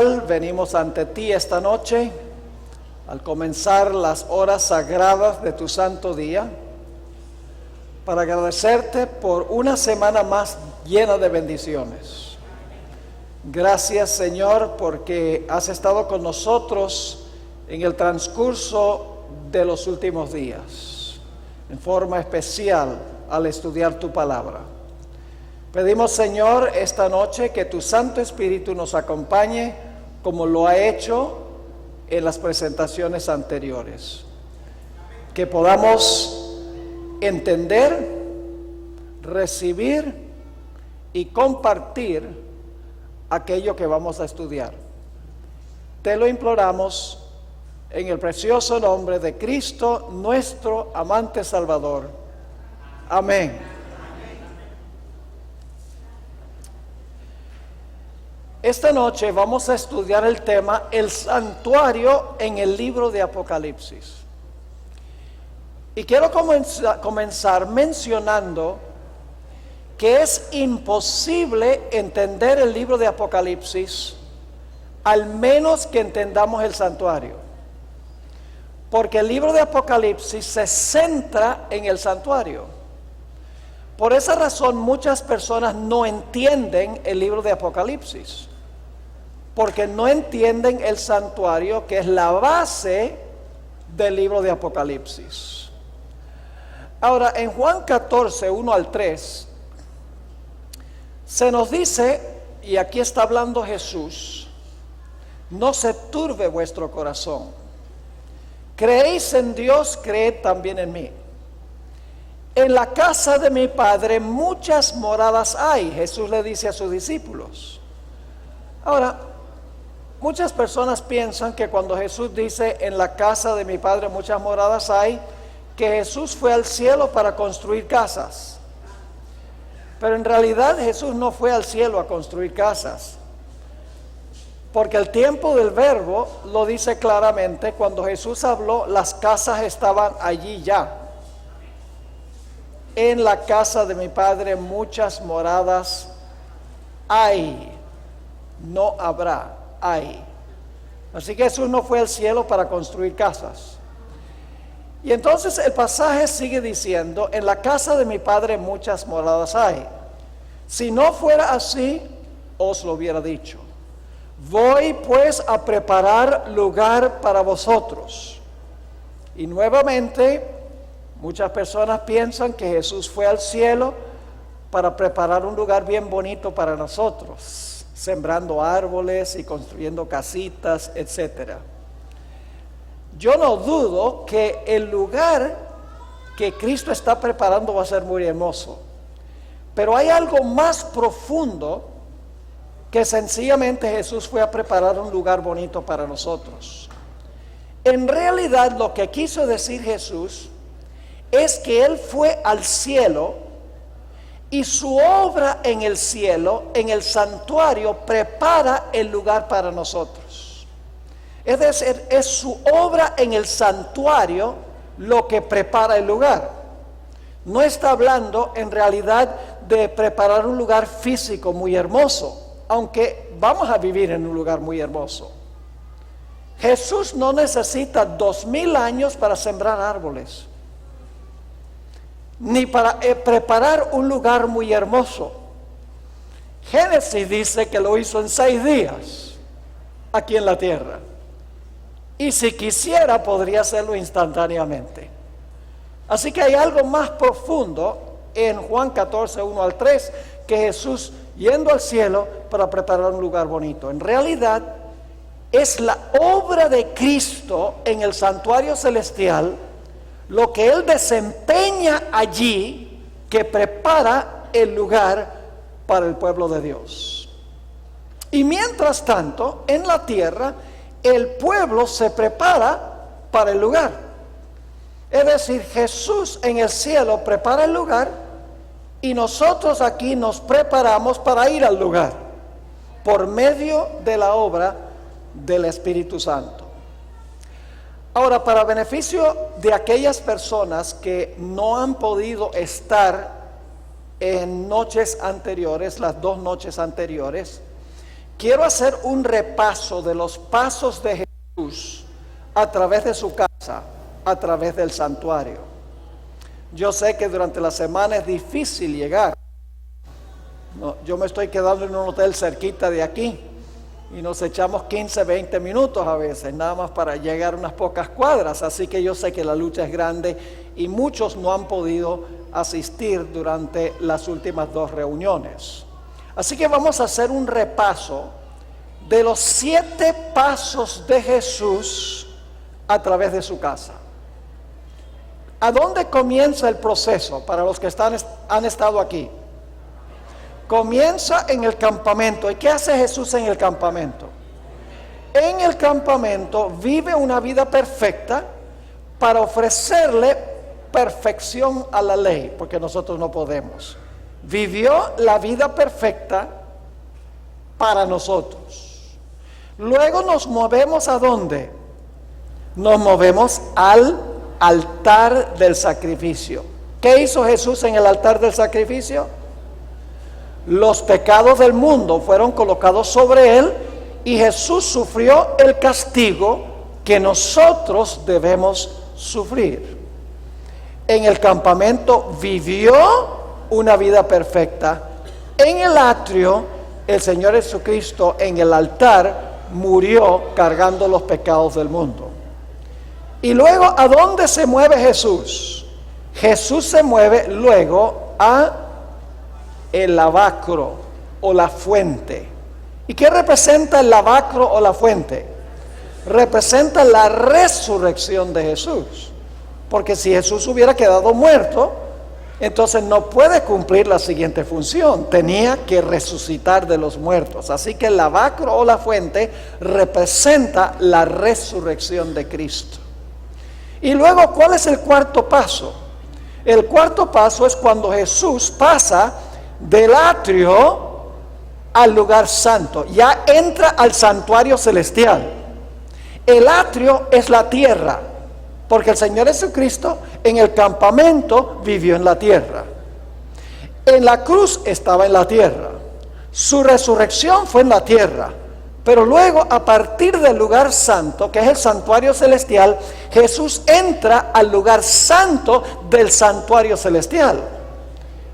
especial venimos ante ti esta noche al comenzar las horas sagradas de tu santo día para agradecerte por una semana más llena de bendiciones. Gracias, Señor, porque has estado con nosotros en el transcurso de los últimos días, en forma especial al estudiar tu palabra. Pedimos, Señor, esta noche que tu Santo Espíritu nos acompañe como lo ha hecho en las presentaciones anteriores. Que podamos entender, recibir y compartir aquello que vamos a estudiar. Te lo imploramos en el precioso nombre de Cristo, nuestro amante Salvador. Amén. Esta noche vamos a estudiar el tema el santuario en el libro de Apocalipsis. Y quiero comenzar mencionando que es imposible entender el libro de Apocalipsis al menos que entendamos el santuario. Porque el libro de Apocalipsis se centra en el santuario. Por esa razón muchas personas no entienden el libro de Apocalipsis, porque no entienden el santuario, que es la base del libro de Apocalipsis. Ahora, en Juan 14, 1 al 3, se nos dice, y aquí está hablando Jesús: no se turbe vuestro corazón. Creéis en Dios, creed también en mí. En la casa de mi Padre muchas moradas hay, Jesús le dice a sus discípulos. Ahora, muchas personas piensan que cuando Jesús dice en la casa de mi Padre muchas moradas hay, que Jesús fue al cielo para construir casas. Pero en realidad Jesús no fue al cielo a construir casas, porque el tiempo del verbo lo dice claramente. Cuando Jesús habló, las casas estaban allí ya. En la casa de mi Padre muchas moradas hay, no habrá, hay. Así que Jesús no fue al cielo para construir casas. Y entonces el pasaje sigue diciendo: en la casa de mi Padre muchas moradas hay. Si no fuera así, os lo hubiera dicho. Voy pues a preparar lugar para vosotros. Y nuevamente, muchas personas piensan que Jesús fue al cielo para preparar un lugar bien bonito para nosotros, sembrando árboles y construyendo casitas, etc. Yo no dudo que el lugar que Cristo está preparando va a ser muy hermoso, pero hay algo más profundo que sencillamente Jesús fue a preparar un lugar bonito para nosotros. En realidad, lo que quiso decir Jesús es que Él fue al cielo y su obra en el cielo, en el santuario, prepara el lugar para nosotros. Es decir, es su obra en el santuario lo que prepara el lugar. No está hablando en realidad de preparar un lugar físico muy hermoso, aunque vamos a vivir en un lugar muy hermoso. Jesús no necesita 2000 años para sembrar árboles, ni para preparar un lugar muy hermoso. Génesis dice que lo hizo en 6 días aquí en la tierra, y si quisiera podría hacerlo instantáneamente. Así que hay algo más profundo en Juan 14, 1 al 3, que Jesús yendo al cielo para preparar un lugar bonito. En realidad es la obra de Cristo en el santuario celestial, lo que Él desempeña allí, que prepara el lugar para el pueblo de Dios. Y mientras tanto, en la tierra, el pueblo se prepara para el lugar. Es decir, Jesús en el cielo prepara el lugar, y nosotros aquí nos preparamos para ir al lugar por medio de la obra del Espíritu Santo. Ahora, para beneficio de aquellas personas que no han podido estar en noches anteriores, las 2 noches anteriores, quiero hacer un repaso de los pasos de Jesús a través de su casa, a través del santuario. Yo sé que durante la semana es difícil llegar. No, yo me estoy quedando en un hotel cerquita de aquí y nos echamos 15, 20 minutos a veces, nada más para llegar unas pocas cuadras. Así que yo sé que la lucha es grande y muchos no han podido asistir durante las últimas 2 reuniones. Así que vamos a hacer un repaso de los 7 pasos de Jesús a través de su casa. ¿A dónde comienza el proceso para los que han estado aquí? Comienza en el campamento. ¿Y qué hace Jesús en el campamento? En el campamento vive una vida perfecta para ofrecerle perfección a la ley, porque nosotros no podemos. Vivió la vida perfecta para nosotros. Luego nos movemos ¿a dónde? Nos movemos al altar del sacrificio. ¿Qué hizo Jesús en el altar del sacrificio? Los pecados del mundo fueron colocados sobre él y Jesús sufrió el castigo que nosotros debemos sufrir. En el campamento vivió una vida perfecta. En el atrio, el Señor Jesucristo en el altar murió cargando los pecados del mundo. Y luego, ¿a dónde se mueve Jesús? Jesús se mueve luego a el lavacro o la fuente. ¿Y qué representa el lavacro o la fuente? Representa la resurrección de Jesús. Porque si Jesús hubiera quedado muerto, entonces no puede cumplir la siguiente función. Tenía que resucitar de los muertos. Así que el lavacro o la fuente representa la resurrección de Cristo. Y luego, ¿cuál es el cuarto paso? El cuarto paso es cuando Jesús pasa del atrio al lugar santo. Ya entra al santuario celestial. El atrio es la tierra, porque el Señor Jesucristo en el campamento vivió en la tierra. En la cruz estaba en la tierra. Su resurrección fue en la tierra. Pero luego, a partir del lugar santo, que es el santuario celestial, Jesús entra al lugar santo del santuario celestial.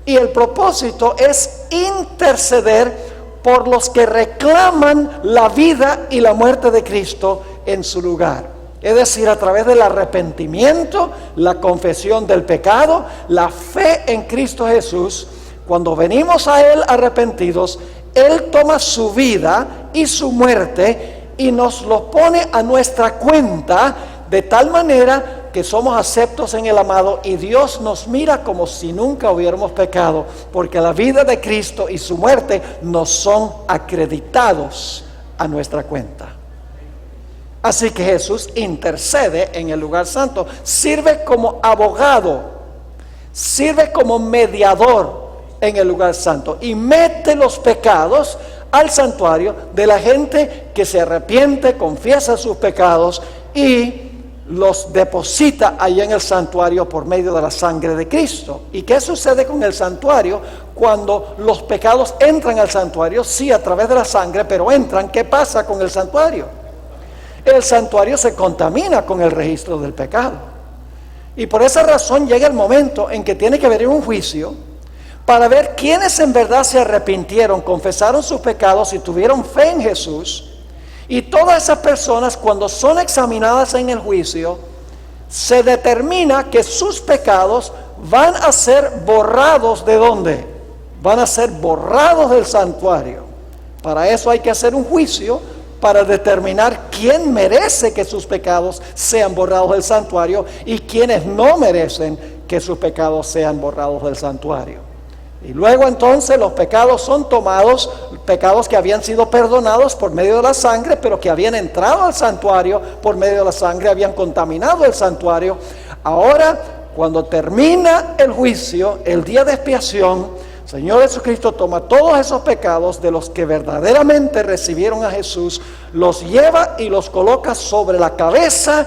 Y el propósito es interceder por los que reclaman la vida y la muerte de Cristo en su lugar. Es decir, a través del arrepentimiento, la confesión del pecado, la fe en Cristo Jesús. Cuando venimos a Él arrepentidos, Él toma su vida y su muerte y nos lo pone a nuestra cuenta, de tal manera que somos aceptos en el amado y Dios nos mira como si nunca hubiéramos pecado, porque la vida de Cristo y su muerte nos son acreditados a nuestra cuenta. Así que Jesús intercede en el lugar santo, sirve como abogado, sirve como mediador en el lugar santo y mete los pecados al santuario de la gente que se arrepiente, confiesa sus pecados y los deposita ahí en el santuario por medio de la sangre de Cristo. ¿Y qué sucede con el santuario cuando los pecados entran al santuario? Sí, a través de la sangre, pero entran. ¿Qué pasa con el santuario? El santuario se contamina con el registro del pecado. Y por esa razón llega el momento en que tiene que haber un juicio para ver quiénes en verdad se arrepintieron, confesaron sus pecados y tuvieron fe en Jesús. Y todas esas personas, cuando son examinadas en el juicio, se determina que sus pecados van a ser borrados. ¿De dónde? Van a ser borrados del santuario. Para eso hay que hacer un juicio para determinar quién merece que sus pecados sean borrados del santuario y quiénes no merecen que sus pecados sean borrados del santuario. Y luego entonces los pecados son tomados, pecados que habían sido perdonados por medio de la sangre, pero que habían entrado al santuario por medio de la sangre, habían contaminado el santuario. Ahora, cuando termina el juicio, el día de expiación, el Señor Jesucristo toma todos esos pecados de los que verdaderamente recibieron a Jesús, los lleva y los coloca sobre la cabeza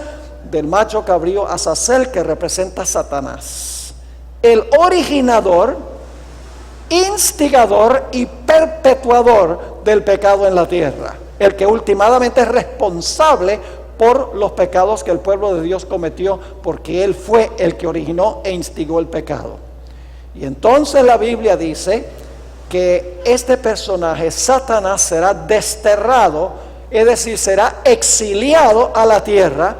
del macho cabrío Azazel, que representa a Satanás. El originador instigador y perpetuador del pecado en la tierra, el que últimamente es responsable por los pecados que el pueblo de Dios cometió, porque Él fue el que originó e instigó el pecado. Y entonces la Biblia dice que este personaje, Satanás, será desterrado, es decir, será exiliado a la tierra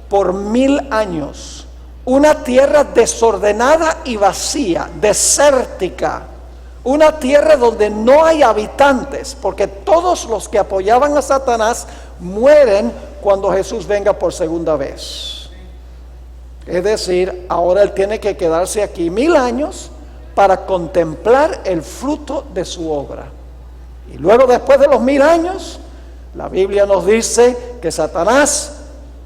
por 1000 años. Una tierra desordenada y vacía, desértica. Una tierra donde no hay habitantes, porque todos los que apoyaban a Satanás mueren cuando Jesús venga por segunda vez. Es decir, ahora Él tiene que quedarse aquí 1000 años para contemplar el fruto de su obra. Y luego, después de los 1000 años, la Biblia nos dice que Satanás,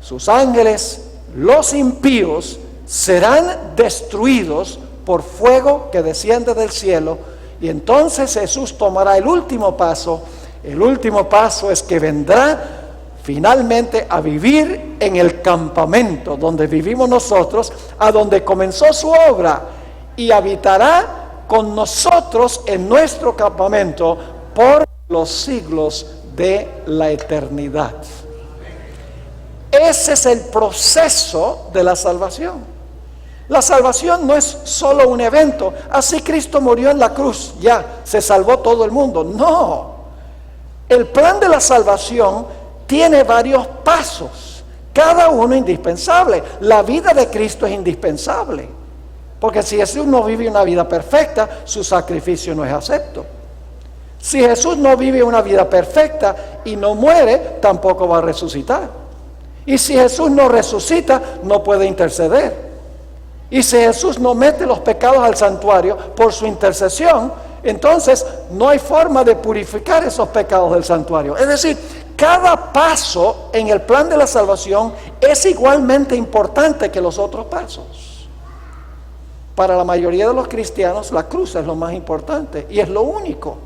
sus ángeles, los impíos, serán destruidos por fuego que desciende del cielo. Y entonces Jesús tomará el último paso. El último paso es que vendrá finalmente a vivir en el campamento donde vivimos nosotros, a donde comenzó su obra, y habitará con nosotros en nuestro campamento por los siglos de la eternidad. Ese es el proceso de la salvación. La salvación no es solo un evento. Así Cristo murió en la cruz, ya se salvó todo el mundo. No, el plan de la salvación tiene varios pasos, cada uno indispensable. La vida de Cristo es indispensable, porque si Jesús no vive una vida perfecta, su sacrificio no es acepto. Si Jesús no vive una vida perfecta y no muere, tampoco va a resucitar. Y si Jesús no resucita, no puede interceder. Y si Jesús no mete los pecados al santuario por su intercesión, entonces no hay forma de purificar esos pecados del santuario. Es decir, cada paso en el plan de la salvación es igualmente importante que los otros pasos. Para la mayoría de los cristianos, la cruz es lo más importante y es lo único.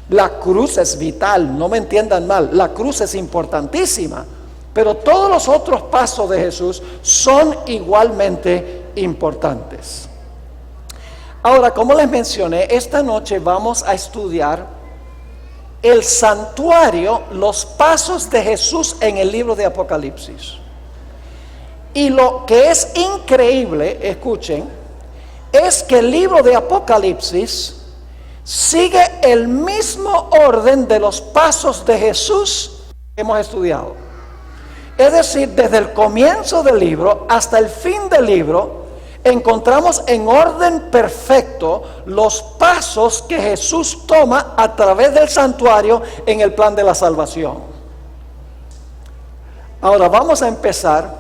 La cruz es vital, no me entiendan mal, la cruz es importantísima, pero todos los otros pasos de Jesús son igualmente importantes. Ahora, como les mencioné, esta noche vamos a estudiar el santuario, los pasos de Jesús en el libro de Apocalipsis. Y lo que es increíble, escuchen, es que el libro de Apocalipsis sigue el mismo orden de los pasos de Jesús que hemos estudiado. Es decir, desde el comienzo del libro hasta el fin del libro, encontramos en orden perfecto los pasos que Jesús toma a través del santuario en el plan de la salvación. Ahora vamos a empezar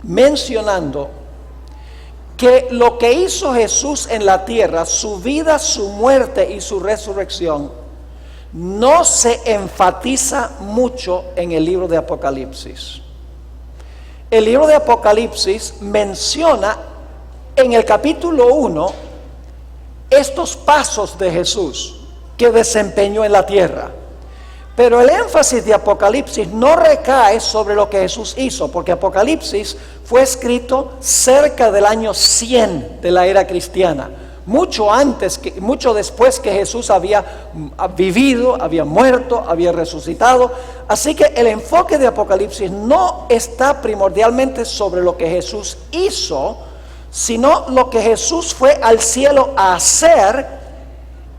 mencionando que lo que hizo Jesús en la tierra, su vida, su muerte y su resurrección, no se enfatiza mucho en el libro de Apocalipsis. El libro de Apocalipsis menciona en el capítulo 1 estos pasos de Jesús que desempeñó en la tierra. Pero el énfasis de Apocalipsis no recae sobre lo que Jesús hizo, porque Apocalipsis fue escrito cerca del año 100 de la era cristiana, mucho después que Jesús había vivido, había muerto, había resucitado. Así que el enfoque de Apocalipsis no está primordialmente sobre lo que Jesús hizo, sino lo que Jesús fue al cielo a hacer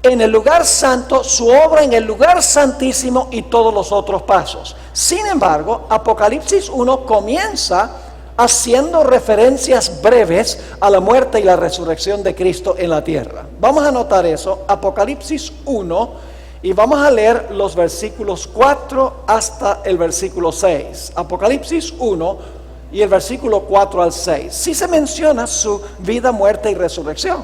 en el lugar santo, su obra en el lugar santísimo y todos los otros pasos. Sin embargo, Apocalipsis 1 comienza haciendo referencias breves a la muerte y la resurrección de Cristo en la tierra. Vamos a anotar eso, Apocalipsis 1, y vamos a leer los versículos 4 hasta el versículo 6. Apocalipsis 1 y el versículo 4 al 6. Sí se menciona su vida, muerte y resurrección,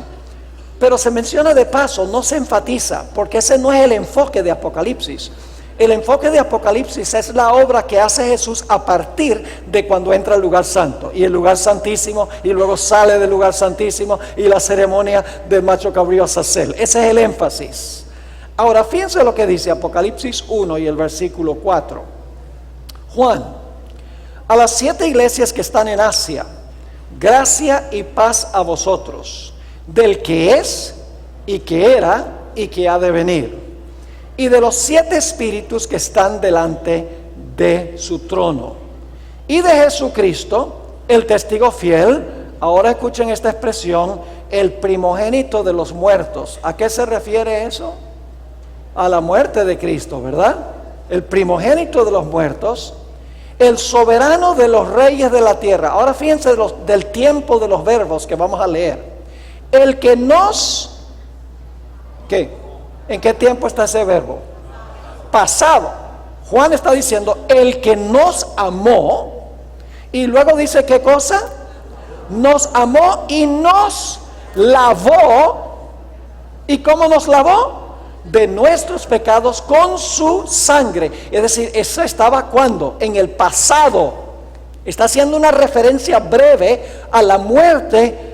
pero se menciona de paso, no se enfatiza, porque ese no es el enfoque de Apocalipsis. El enfoque de Apocalipsis es la obra que hace Jesús a partir de cuando entra al lugar santo y el lugar santísimo, y luego sale del lugar santísimo y la ceremonia del macho cabrío Azazel. Ese es el énfasis. Ahora fíjense lo que dice Apocalipsis 1 y el versículo 4. Juan, a las 7 iglesias que están en Asia, gracia y paz a vosotros, del que es, y que era y que ha de venir, y de los 7 espíritus que están delante de su trono, y de Jesucristo, el testigo fiel. Ahora escuchen esta expresión, el primogénito de los muertos. ¿A qué se refiere eso? A la muerte de Cristo, ¿verdad? El primogénito de los muertos, el soberano de los reyes de la tierra. Ahora fíjense del tiempo de los verbos que vamos a leer. El que nos... ¿Qué? ¿En qué tiempo está ese verbo? Pasado. Juan está diciendo el que nos amó, y luego dice ¿qué cosa? Nos amó y nos lavó. ¿Y cómo nos lavó? De nuestros pecados con su sangre. Es decir, eso estaba ¿cuándo? En el pasado. Está haciendo una referencia breve a la muerte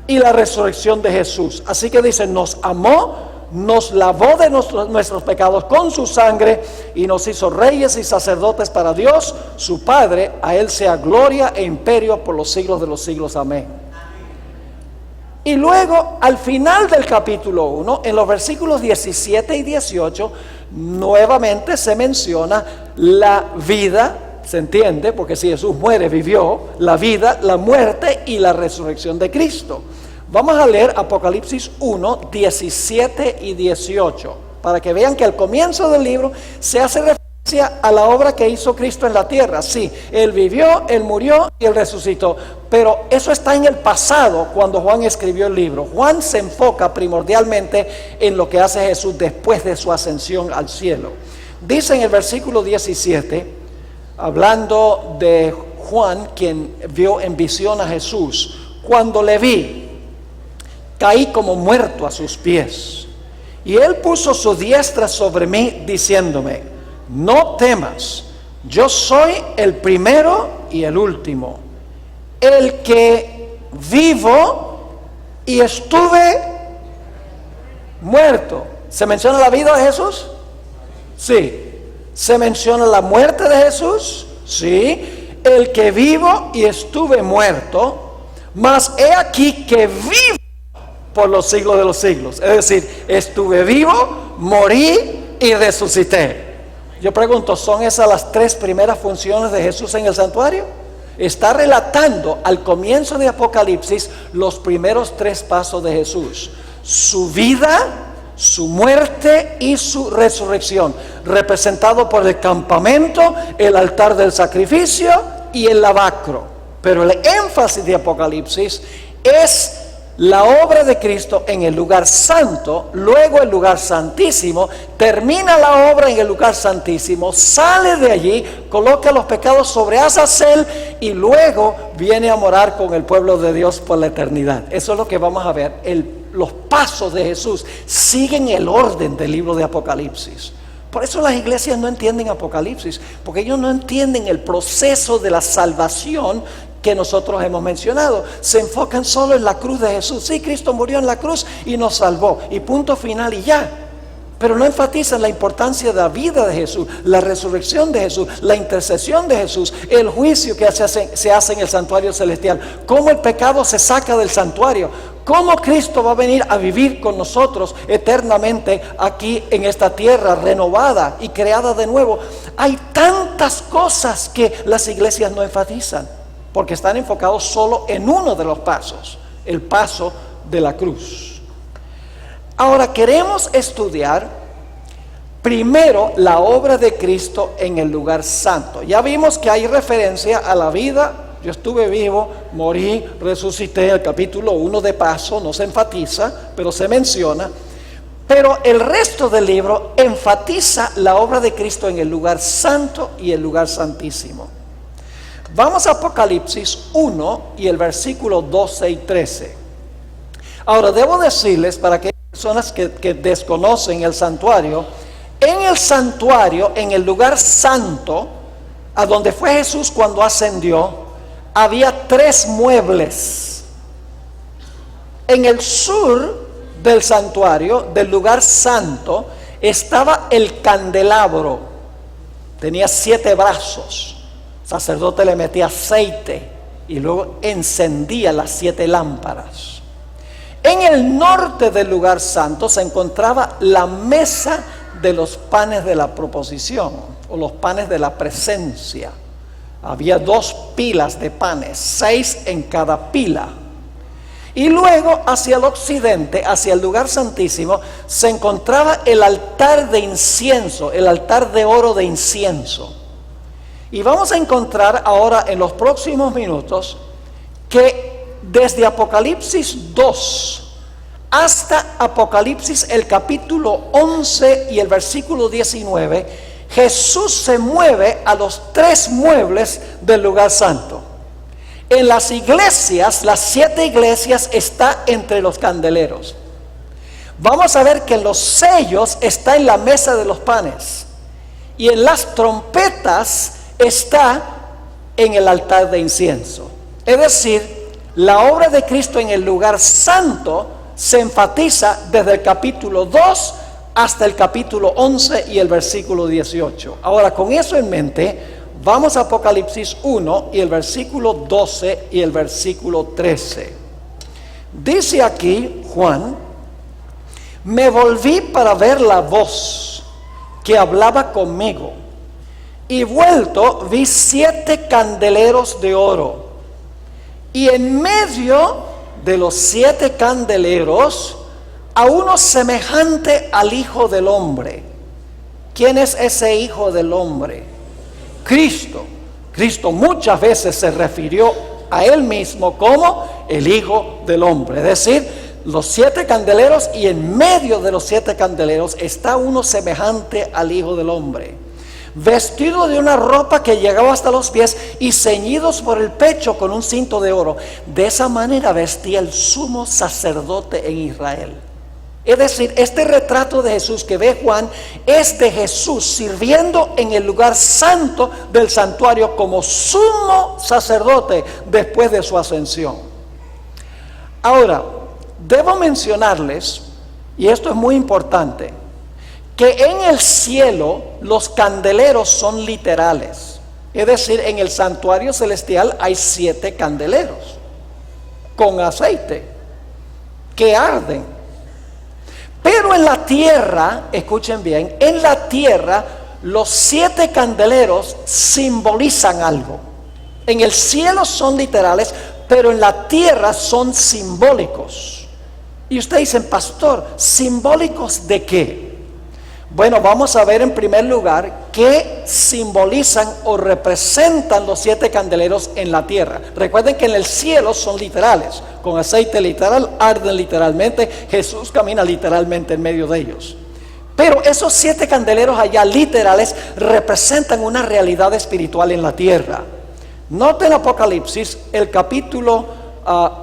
y la resurrección de Jesús. Así que dice, nos amó, nos lavó de nuestros pecados con su sangre y nos hizo reyes y sacerdotes para Dios su Padre. A Él sea gloria e imperio por los siglos de los siglos. Amén. Y luego al final del capítulo 1, en los versículos 17 y 18, nuevamente se menciona la vida. ¿Se entiende? Porque si Jesús muere, vivió la vida, la muerte y la resurrección de Cristo. Vamos a leer Apocalipsis 1, 17 y 18, para que vean que al comienzo del libro se hace referencia a la obra que hizo Cristo en la tierra. Sí, Él vivió, Él murió y Él resucitó, pero eso está en el pasado cuando Juan escribió el libro. Juan se enfoca primordialmente en lo que hace Jesús después de su ascensión al cielo. Dice en el versículo 17, hablando de Juan, quien vio en visión a Jesús: cuando le vi, caí como muerto a sus pies, y Él puso su diestra sobre mí, diciéndome: no temas, yo soy el primero y el último, el que vivo y estuve muerto. ¿Se menciona la vida de Jesús? Sí. ¿Se menciona la muerte de Jesús? Sí. El que vivo y estuve muerto, mas he aquí que vivo por los siglos de los siglos. Es decir, estuve vivo, morí y resucité. Yo pregunto, ¿son esas las 3 primeras funciones de Jesús en el santuario? Está relatando al comienzo de Apocalipsis los primeros 3 pasos de Jesús: su vida, su muerte y su resurrección, representado por el campamento, el altar del sacrificio y el lavacro. Pero el énfasis de Apocalipsis es la obra de Cristo en el lugar santo, luego el lugar santísimo. Termina la obra en el lugar santísimo, sale de allí, coloca los pecados sobre Azazel y luego viene a morar con el pueblo de Dios por la eternidad. Eso es lo que vamos a ver. Los pasos de Jesús siguen el orden del libro de Apocalipsis. Por eso las iglesias no entienden Apocalipsis, porque ellos no entienden el proceso de la salvación que nosotros hemos mencionado. Se enfocan solo en la cruz de Jesús. Sí, Cristo murió en la cruz y nos salvó, y punto final y ya. Pero no enfatizan la importancia de la vida de Jesús, la resurrección de Jesús, la intercesión de Jesús, el juicio que se hace en el santuario celestial, cómo el pecado se saca del santuario, cómo Cristo va a venir a vivir con nosotros eternamente aquí en esta tierra renovada y creada de nuevo. Hay tantas cosas que las iglesias no enfatizan, porque están enfocados solo en uno de los pasos, el paso de la cruz. Ahora queremos estudiar primero la obra de Cristo en el lugar santo. Ya vimos que hay referencia a la vida. Yo estuve vivo, morí, resucité. El capítulo 1 de paso no se enfatiza, pero se menciona. Pero el resto del libro enfatiza la obra de Cristo en el lugar santo y el lugar santísimo. Vamos a Apocalipsis 1 y el versículo 12 y 13. Ahora debo decirles, para que personas que desconocen el santuario, en el lugar santo, a donde fue Jesús cuando ascendió, había 3 muebles. En el sur del santuario, del lugar santo, estaba el candelabro. Tenía 7 brazos. El sacerdote le metía aceite y luego encendía las 7 lámparas. En el norte del lugar santo se encontraba la mesa de los panes de la proposición, o los panes de la presencia. Había 2 pilas de panes, 6 en cada pila. Y luego hacia el occidente, hacia el lugar santísimo, se encontraba el altar de incienso, el altar de oro de incienso. Y vamos a encontrar ahora en los próximos minutos que desde Apocalipsis 2 hasta Apocalipsis el capítulo 11 y el versículo 19, Jesús se mueve a los 3 muebles del lugar santo. En las iglesias, las 7 iglesias, está entre los candeleros. Vamos a ver que en los sellos está en la mesa de los panes, y en las trompetas está en el altar de incienso. Es decir, la obra de Cristo en el lugar santo se enfatiza desde el capítulo 2 hasta el capítulo 11 y el versículo 18. Ahora, con eso en mente, vamos a Apocalipsis 1 y el versículo 12 y el versículo 13. Dice aquí Juan: me volví para ver la voz que hablaba conmigo, y vuelto vi 7 candeleros de oro, y en medio de los 7 candeleros a uno semejante al Hijo del Hombre. ¿Quién es ese Hijo del Hombre? Cristo. Cristo muchas veces se refirió a él mismo como el Hijo del Hombre. Es decir, los 7 candeleros, y en medio de los 7 candeleros está uno semejante al Hijo del Hombre, vestido de una ropa que llegaba hasta los pies y ceñidos por el pecho con un cinto de oro. De esa manera vestía el sumo sacerdote en Israel. Es decir, este retrato de Jesús que ve Juan es de Jesús sirviendo en el lugar santo del santuario como sumo sacerdote después de su ascensión. Ahora, debo mencionarles, y esto es muy importante, que en el cielo los candeleros son literales. Es decir, en el santuario celestial hay 7 candeleros con aceite que arden. Pero en la tierra, escuchen bien, en la tierra los 7 candeleros simbolizan algo. En el cielo son literales, pero en la tierra son simbólicos. Y ustedes dicen: pastor, ¿simbólicos de qué? Bueno, vamos a ver en primer lugar qué simbolizan o representan los 7 candeleros en la tierra. Recuerden que en el cielo son literales, con aceite literal, arden literalmente, Jesús camina literalmente en medio de ellos. Pero esos 7 candeleros allá literales representan una realidad espiritual en la tierra. Noten Apocalipsis, el capítulo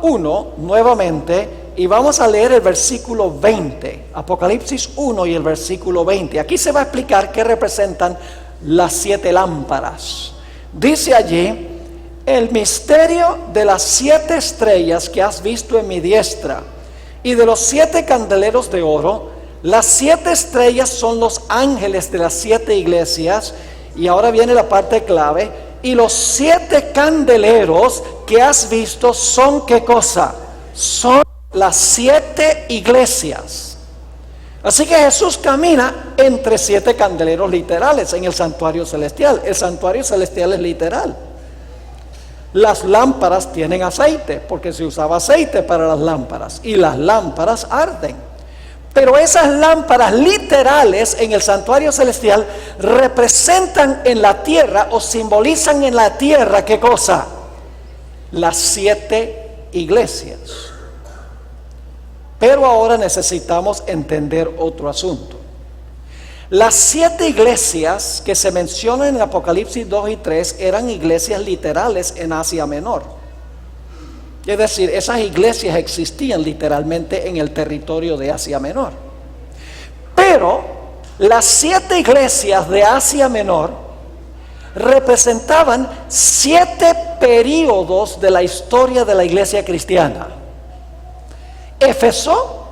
1, nuevamente. Y vamos a leer el versículo 20, Apocalipsis 1 y el versículo 20. Aquí se va a explicar qué representan las 7 lámparas. Dice allí: el misterio de las 7 estrellas que has visto en mi diestra, y de los 7 candeleros de oro. Las 7 estrellas son los ángeles de las 7 iglesias. Y ahora viene la parte clave: y los 7 candeleros que has visto son, ¿qué cosa? Son las 7 iglesias. Así que Jesús camina entre 7 candeleros literales en el santuario celestial. El santuario celestial es literal. Las lámparas tienen aceite, porque se usaba aceite para las lámparas, y las lámparas arden. Pero esas lámparas literales en el santuario celestial representan en la tierra, o simbolizan en la tierra, ¿qué cosa? Las 7 iglesias. Pero ahora necesitamos entender otro asunto. Las 7 iglesias que se mencionan en Apocalipsis 2 y 3 eran iglesias literales en Asia Menor. Es decir, esas iglesias existían literalmente en el territorio de Asia Menor. Pero las 7 iglesias de Asia Menor representaban 7 períodos de la historia de la iglesia cristiana. Éfeso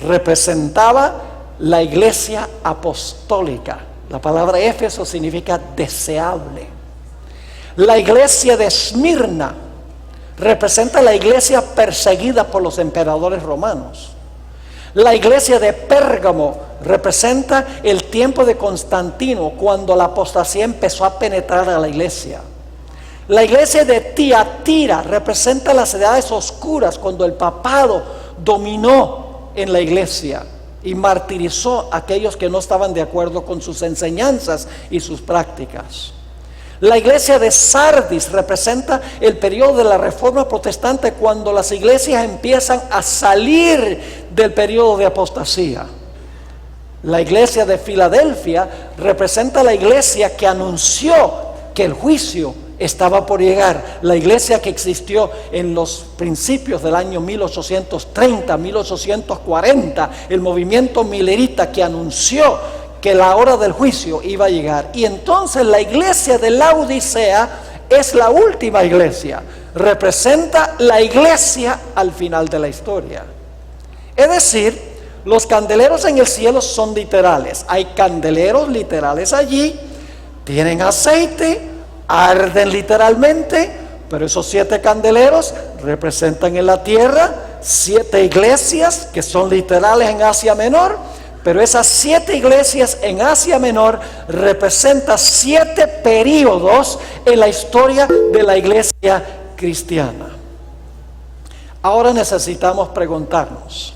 representaba la iglesia apostólica. La palabra Éfeso significa deseable. La iglesia de Esmirna representa la iglesia perseguida por los emperadores romanos. La iglesia de Pérgamo representa el tiempo de Constantino, cuando la apostasía empezó a penetrar a la iglesia. La iglesia de Tiatira representa las edades oscuras, cuando el papado dominó en la iglesia y martirizó a aquellos que no estaban de acuerdo con sus enseñanzas y sus prácticas. La iglesia de Sardis representa el periodo de la Reforma Protestante, cuando las iglesias empiezan a salir del periodo de apostasía. La iglesia de Filadelfia representa la iglesia que anunció que el juicio estaba por llegar. La iglesia que existió en los principios del año 1830, 1840, el movimiento milerita que anunció que la hora del juicio iba a llegar. Y entonces la iglesia de Laodicea es la última iglesia, representa la iglesia al final de la historia. Es decir, los candeleros en el cielo son literales. Hay candeleros literales allí, tienen aceite, arden literalmente, pero esos 7 candeleros representan en la tierra 7 iglesias que son literales en Asia Menor. Pero esas 7 iglesias en Asia Menor representan 7 períodos en la historia de la iglesia cristiana. Ahora necesitamos preguntarnos,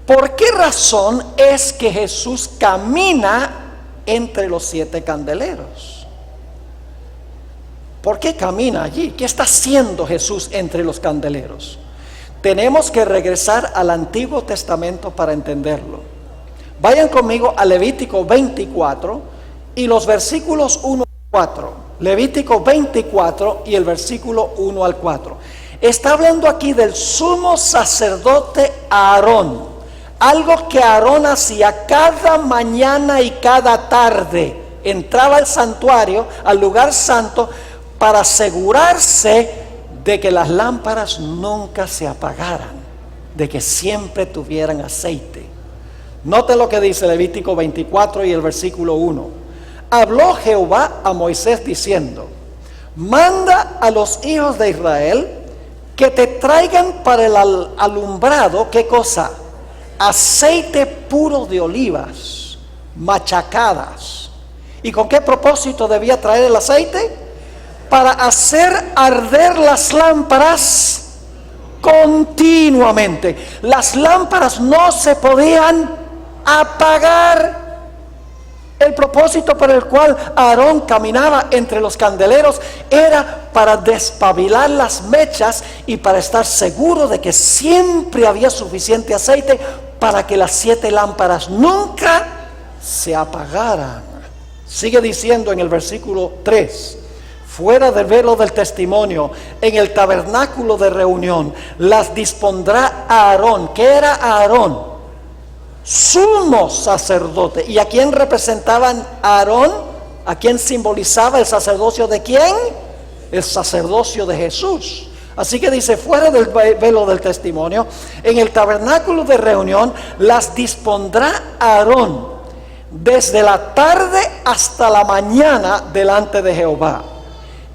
¿por qué razón es que Jesús camina entre los 7 candeleros? ¿Por qué camina allí? ¿Qué está haciendo Jesús entre los candeleros? Tenemos que regresar al Antiguo Testamento para entenderlo. Vayan conmigo a Levítico 24 y los versículos 1 al 4. Levítico 24 y el versículo 1 al 4. Está hablando aquí del sumo sacerdote Aarón. Algo que Aarón hacía cada mañana y cada tarde. Entraba al santuario, al lugar santo, para asegurarse de que las lámparas nunca se apagaran, de que siempre tuvieran aceite. Note lo que dice Levítico 24 y el versículo 1. Habló Jehová a Moisés diciendo: manda a los hijos de Israel que te traigan para el alumbrado, ¿qué cosa? Aceite puro de olivas, machacadas. ¿Y con qué propósito debía traer el aceite? Para hacer arder las lámparas continuamente. Las lámparas no se podían apagar. El propósito por el cual Aarón caminaba entre los candeleros era para despabilar las mechas y para estar seguro de que siempre había suficiente aceite para que las 7 lámparas nunca se apagaran. Sigue diciendo en el versículo 3: fuera del velo del testimonio, en el tabernáculo de reunión, las dispondrá Aarón. ¿Qué era Aarón? Sumo sacerdote. ¿Y a quién representaban Aarón? ¿A quién simbolizaba el sacerdocio de quién? El sacerdocio de Jesús. Así que dice, fuera del velo del testimonio, en el tabernáculo de reunión, las dispondrá Aarón desde la tarde hasta la mañana delante de Jehová.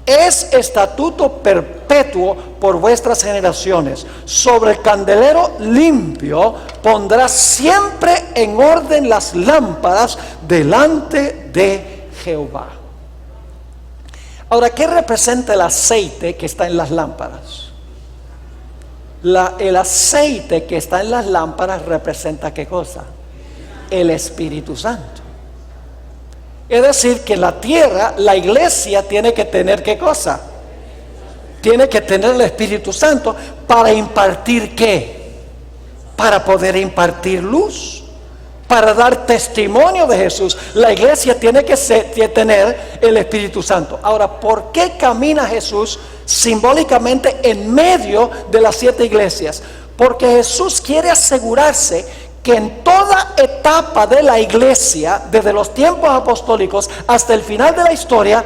Es estatuto perpetuo por vuestras generaciones. Sobre el candelero limpio pondrás siempre en orden las lámparas delante de Jehová. Ahora, ¿qué representa el aceite que está en las lámparas? El aceite que está en las lámparas representa ¿qué cosa? El Espíritu Santo. Es decir, que la tierra, la iglesia tiene que tener ¿qué cosa? Tiene que tener el Espíritu Santo para impartir ¿qué? Para poder impartir luz, para dar testimonio de Jesús. La iglesia tiene que tener el Espíritu Santo. Ahora, ¿por qué camina Jesús simbólicamente en medio de las 7 iglesias? Porque Jesús quiere asegurarse que en toda etapa de la iglesia, desde los tiempos apostólicos hasta el final de la historia,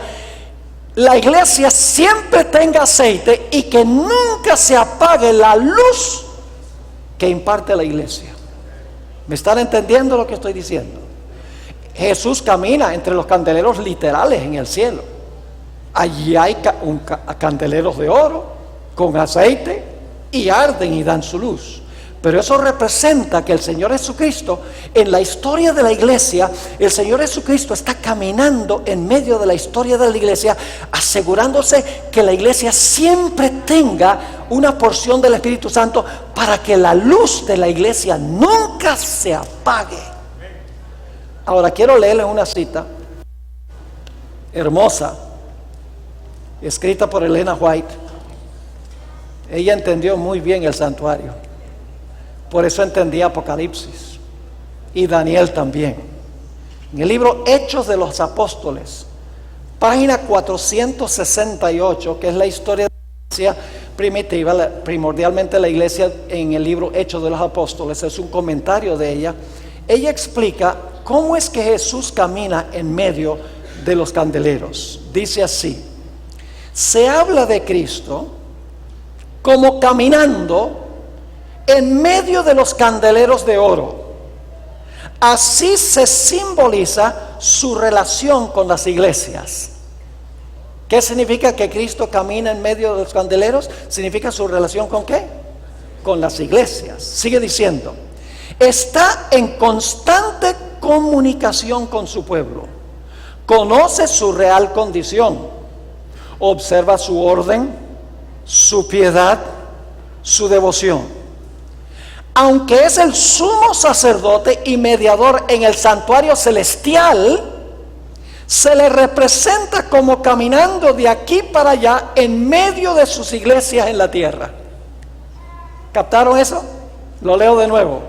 la iglesia siempre tenga aceite y que nunca se apague la luz que imparte la iglesia. ¿Me están entendiendo lo que estoy diciendo? Jesús camina entre los candeleros literales en el cielo. Allí hay candeleros de oro, con aceite y arden y dan su luz. Pero eso representa que el Señor Jesucristo, en la historia de la iglesia, el Señor Jesucristo está caminando en medio de la historia de la iglesia, asegurándose que la iglesia siempre tenga una porción del Espíritu Santo para que la luz de la iglesia nunca se apague. Ahora quiero leerles una cita hermosa, escrita por Elena White. Ella entendió muy bien el santuario. Por eso entendí Apocalipsis y Daniel también. En el libro Hechos de los Apóstoles, página 468, que es la historia de la iglesia primitiva, primordialmente la iglesia en el libro Hechos de los Apóstoles, es un comentario de ella. Ella explica cómo es que Jesús camina en medio de los candeleros. Dice así: se habla de Cristo como caminando en medio de los candeleros de oro. Así se simboliza su relación con las iglesias. ¿Qué significa que Cristo camina en medio de los candeleros? Significa su relación ¿con qué? Con las iglesias. Sigue diciendo: está en constante comunicación con su pueblo, conoce su real condición, observa su orden, su piedad, su devoción. Aunque es el sumo sacerdote y mediador en el santuario celestial, se le representa como caminando de aquí para allá en medio de sus iglesias en la tierra. ¿Captaron eso? Lo leo de nuevo.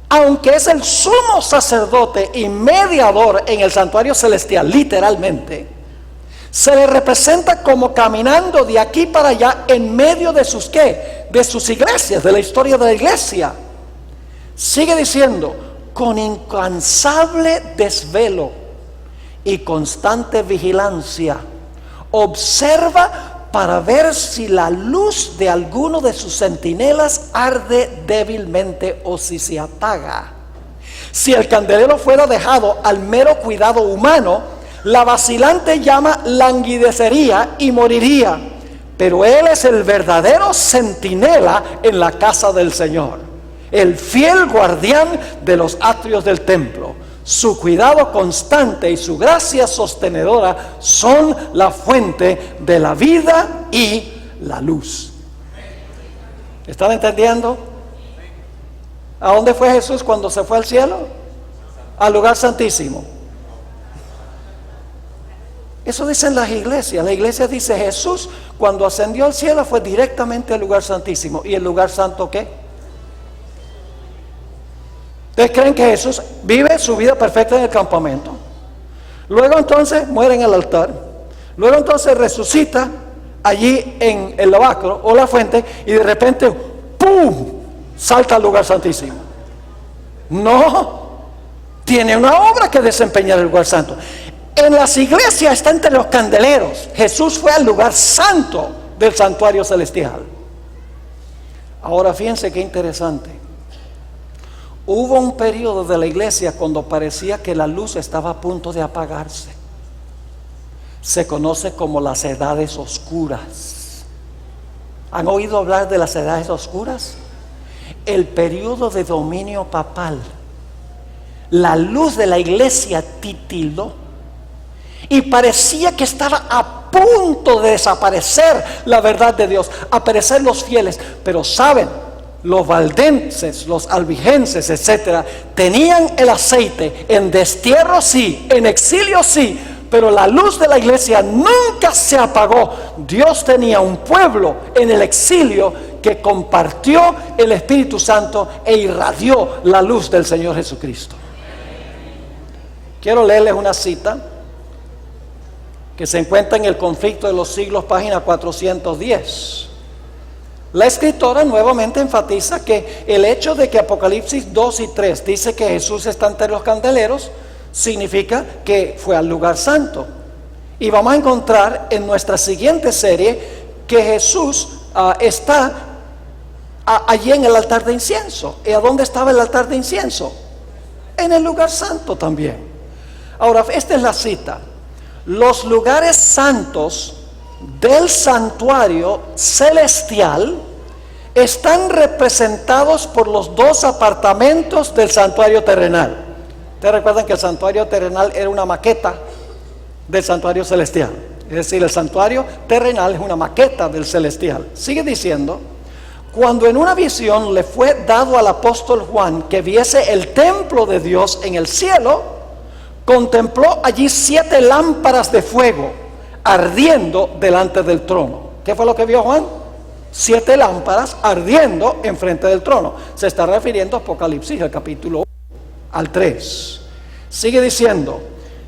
Aunque es el sumo sacerdote y mediador en el santuario celestial, literalmente, se le representa como caminando de aquí para allá en medio de sus ¿qué? De sus iglesias, de la historia de la iglesia. Sigue diciendo: con incansable desvelo y constante vigilancia, observa para ver si la luz de alguno de sus centinelas arde débilmente o si se apaga. Si el candelero fuera dejado al mero cuidado humano, la vacilante llama languidecería y moriría. Pero él es el verdadero centinela en la casa del Señor, el fiel guardián de los atrios del templo. Su cuidado constante y su gracia sostenedora son la fuente de la vida y la luz. ¿Están entendiendo? ¿A dónde fue Jesús cuando se fue al cielo? Al lugar santísimo. Eso dicen las iglesias. La iglesia dice: Jesús cuando ascendió al cielo fue directamente al lugar santísimo. ¿Y el lugar santo qué? ¿Ustedes creen que Jesús vive su vida perfecta en el campamento? Luego entonces muere en el altar. Luego entonces resucita allí en el lavacro o la fuente y de repente ¡pum! Salta al lugar santísimo. No, tiene una obra que desempeñar el lugar santo. En las iglesias está entre los candeleros. Jesús fue al lugar santo del santuario celestial. Ahora fíjense qué interesante. Hubo un periodo de la iglesia cuando parecía que la luz estaba a punto de apagarse. Se conoce como las edades oscuras. ¿Han oído hablar de las edades oscuras? El periodo de dominio papal. La luz de la iglesia titiló y parecía que estaba a punto de desaparecer la verdad de Dios, aparecer los fieles. Pero saben, los valdenses, los albigenses, etcétera, tenían el aceite. En destierro sí, en exilio sí, pero la luz de la iglesia nunca se apagó. Dios tenía un pueblo en el exilio que compartió el Espíritu Santo e irradió la luz del Señor Jesucristo. Quiero leerles una cita que se encuentra en el Conflicto de los Siglos, página 410. La escritora nuevamente enfatiza que el hecho de que Apocalipsis 2 y 3 dice que Jesús está entre los candeleros significa que fue al lugar santo. Y vamos a encontrar en nuestra siguiente serie que Jesús está allí en el altar de incienso. ¿Y a dónde estaba el altar de incienso? En el lugar santo también. Ahora, esta es la cita. Los lugares santos del santuario celestial están representados por los dos apartamentos del santuario terrenal. Ustedes recuerdan que el santuario terrenal era una maqueta del santuario celestial. Es decir, el santuario terrenal es una maqueta del celestial. Sigue diciendo: cuando en una visión le fue dado al apóstol Juan que viese el templo de Dios en el cielo, contempló allí 7 lámparas de fuego ardiendo delante del trono. ¿Qué fue lo que vio Juan? 7 lámparas ardiendo enfrente del trono. Se está refiriendo a Apocalipsis, el capítulo 1 al 3. Sigue diciendo: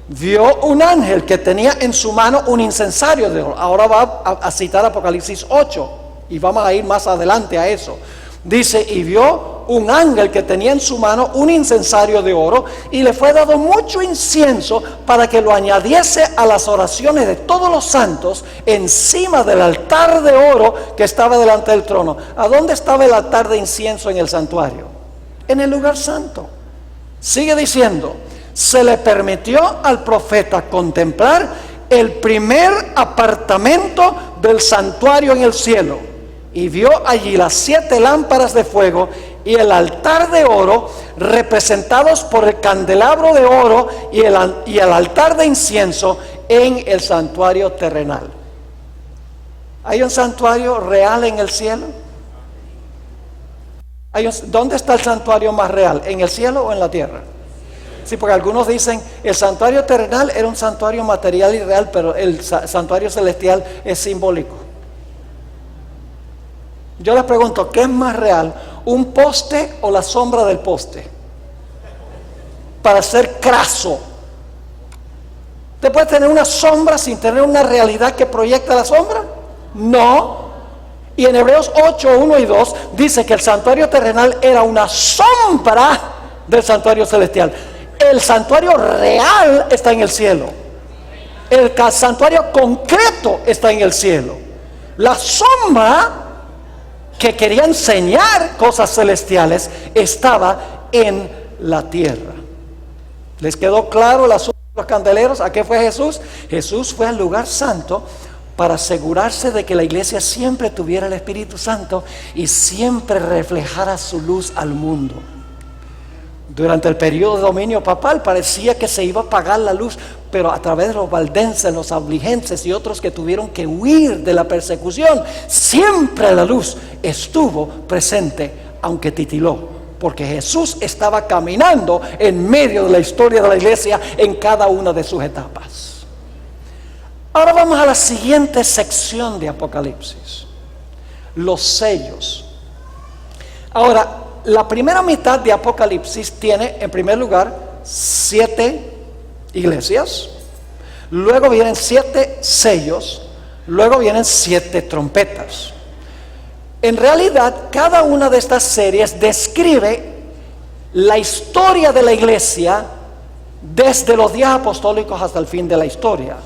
vio un ángel que tenía en su mano un incensario de oro. Ahora va a citar Apocalipsis 8 y vamos a ir más adelante a eso. Dice: y vio un ángel que tenía en su mano un incensario de oro, y le fue dado mucho incienso para que lo añadiese a las oraciones de todos los santos encima del altar de oro que estaba delante del trono. ¿A dónde estaba el altar de incienso en el santuario? En el lugar santo. Sigue diciendo: se le permitió al profeta contemplar el primer apartamento del santuario en el cielo, y vio allí las 7 lámparas de fuego y el altar de oro, representados por el candelabro de oro y el altar de incienso en el santuario terrenal. ¿Hay un santuario real en el cielo? ¿Dónde está el santuario más real? ¿En el cielo o en la tierra? Sí, porque algunos dicen el santuario terrenal era un santuario material y real, pero el santuario celestial es simbólico. Yo les pregunto, ¿qué es más real? ¿Un poste o la sombra del poste? Para ser craso, ¿usted puede tener una sombra sin tener una realidad que proyecta la sombra? No. Y en Hebreos 8, 1 y 2 dice que el santuario terrenal era una sombra del santuario celestial. El santuario real está en el cielo. El santuario concreto está en el cielo. La sombra que quería enseñar cosas celestiales estaba en la tierra. ¿Les quedó claro el asunto de los candeleros? ¿A qué fue Jesús? Jesús fue al lugar santo para asegurarse de que la iglesia siempre tuviera el Espíritu Santo y siempre reflejara su luz al mundo. Durante el periodo de dominio papal parecía que se iba a apagar la luz, pero a través de los valdenses, los albigenses y otros que tuvieron que huir de la persecución, siempre la luz estuvo presente, aunque titiló, porque Jesús estaba caminando en medio de la historia de la iglesia en cada una de sus etapas. Ahora vamos a la siguiente sección de Apocalipsis: los sellos. Ahora, la primera mitad de Apocalipsis tiene, en primer lugar, 7 iglesias, luego vienen 7 sellos, luego vienen 7 trompetas. En realidad, cada una de estas series describe la historia de la iglesia desde los días apostólicos hasta el fin de la historia,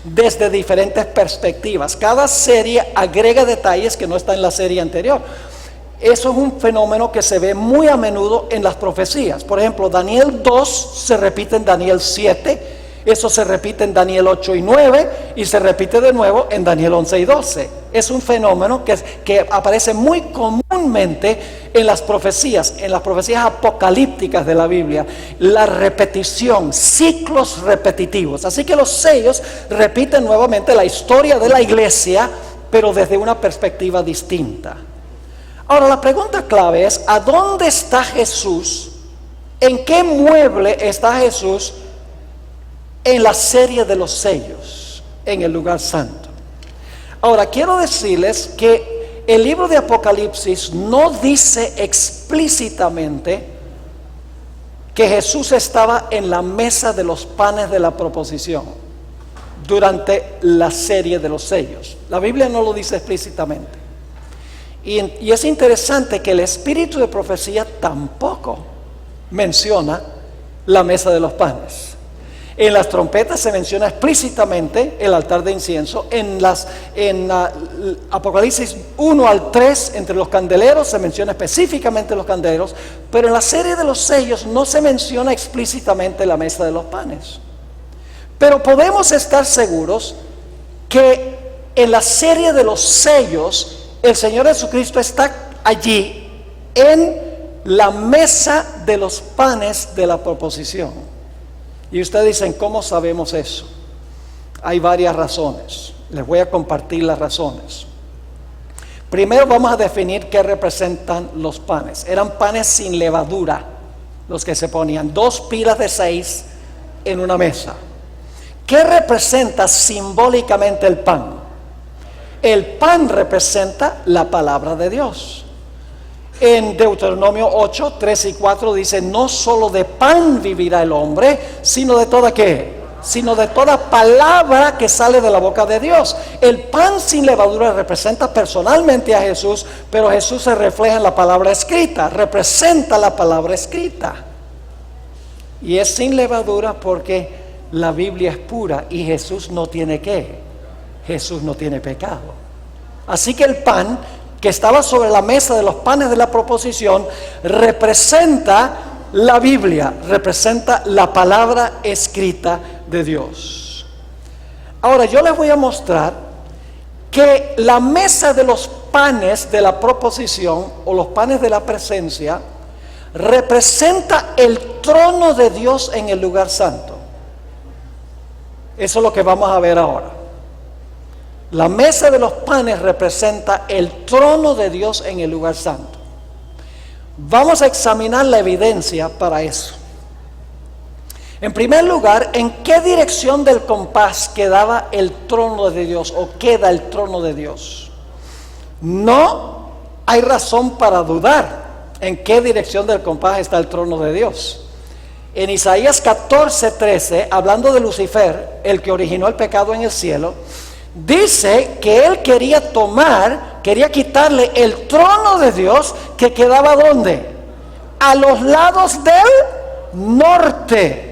desde diferentes perspectivas. Cada serie agrega detalles que no están en la serie anterior. Eso es un fenómeno que se ve muy a menudo en las profecías. Por ejemplo, Daniel 2 se repite en Daniel 7, eso se repite en Daniel 8 y 9, y se repite de nuevo en Daniel 11 y 12. Es un fenómeno que aparece muy comúnmente en las profecías apocalípticas de la Biblia. La repetición, ciclos repetitivos. Así que los sellos repiten nuevamente la historia de la iglesia, pero desde una perspectiva distinta. Ahora, la pregunta clave es: ¿a dónde está Jesús? ¿En qué mueble está Jesús en la serie de los sellos, en el lugar santo? Ahora, quiero decirles que el libro de Apocalipsis no dice explícitamente que Jesús estaba en la mesa de los panes de la proposición durante la serie de los sellos. La Biblia no lo dice explícitamente. Y es interesante que el espíritu de profecía tampoco menciona la mesa de los panes. En las trompetas se menciona explícitamente el altar de incienso. En Apocalipsis 1 al 3, entre los candeleros, se menciona específicamente los candeleros, pero en la serie de los sellos no se menciona explícitamente la mesa de los panes. Pero podemos estar seguros que en la serie de los sellos, el Señor Jesucristo está allí en la mesa de los panes de la proposición. Y ustedes dicen, ¿cómo sabemos eso? Hay varias razones. Les voy a compartir las razones. Primero vamos a definir qué representan los panes. Eran panes sin levadura los que se ponían, 2 pilas de 6 en una mesa. ¿Qué representa simbólicamente el pan? El pan representa la palabra de Dios. En Deuteronomio 8, 3 y 4 dice, no solo de pan vivirá el hombre, sino de toda ¿qué? Sino de toda palabra que sale de la boca de Dios. El pan sin levadura representa personalmente a Jesús, pero Jesús se refleja en la palabra escrita, representa la palabra escrita. Y es sin levadura porque la Biblia es pura y Jesús no tiene ¿qué? Jesús no tiene pecado. Así que el pan que estaba sobre la mesa de los panes de la proposición representa la Biblia, representa la palabra escrita de Dios. Ahora yo les voy a mostrar que la mesa de los panes de la proposición o los panes de la presencia representa el trono de Dios en el lugar santo. Eso es lo que vamos a ver ahora. La mesa de los panes representa el trono de Dios en el lugar santo. Vamos a examinar la evidencia para eso. En primer lugar, ¿en qué dirección del compás quedaba el trono de Dios o queda el trono de Dios? No hay razón para dudar en qué dirección del compás está el trono de Dios. En Isaías 14:13, hablando de Lucifer, el que originó el pecado en el cielo, dice que él quería quitarle el trono de Dios que quedaba ¿dónde? A los lados del norte.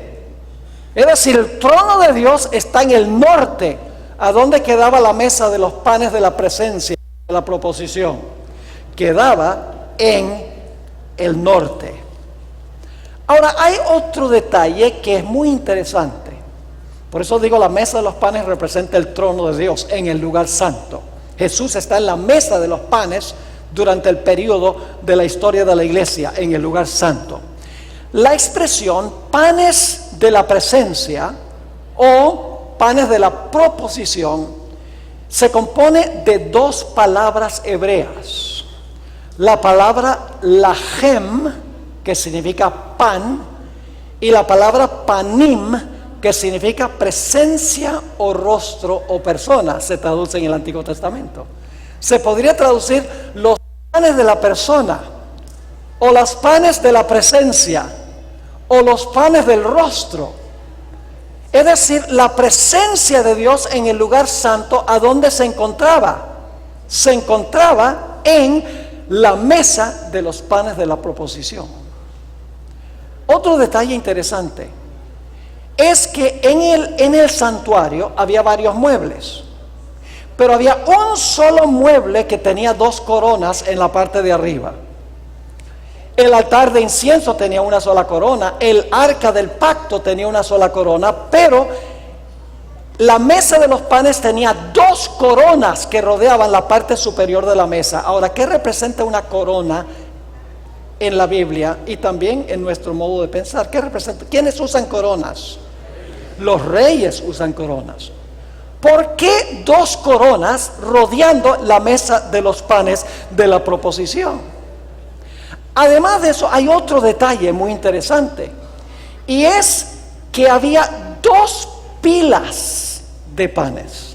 Es decir, el trono de Dios está en el norte, a donde quedaba la mesa de los panes de la presencia, de la proposición. Quedaba en el norte. Ahora, hay otro detalle que es muy interesante. Por eso digo, la mesa de los panes representa el trono de Dios en el lugar santo. Jesús está en la mesa de los panes durante el periodo de la historia de la iglesia, en el lugar santo. La expresión panes de la presencia o panes de la proposición se compone de 2 palabras hebreas. La palabra lahem, que significa pan, y la palabra panim, que significa presencia o rostro o persona, se traduce en el Antiguo Testamento. Se podría traducir los panes de la persona, o los panes de la presencia, o los panes del rostro. Es decir, la presencia de Dios en el lugar santo, ¿a dónde se encontraba? Se encontraba en la mesa de los panes de la proposición. Otro detalle interesante es que en el santuario había varios muebles, pero había un solo mueble que tenía 2 coronas en la parte de arriba. El altar de incienso tenía una sola corona, el arca del pacto tenía una sola corona, pero la mesa de los panes tenía 2 coronas que rodeaban la parte superior de la mesa. Ahora, ¿qué representa una corona en la Biblia y también en nuestro modo de pensar? ¿Qué representa? ¿Quiénes usan coronas? Los reyes usan coronas. ¿Por qué 2 coronas rodeando la mesa de los panes de la proposición? Además de eso, hay otro detalle muy interesante, y es que había 2 pilas de panes.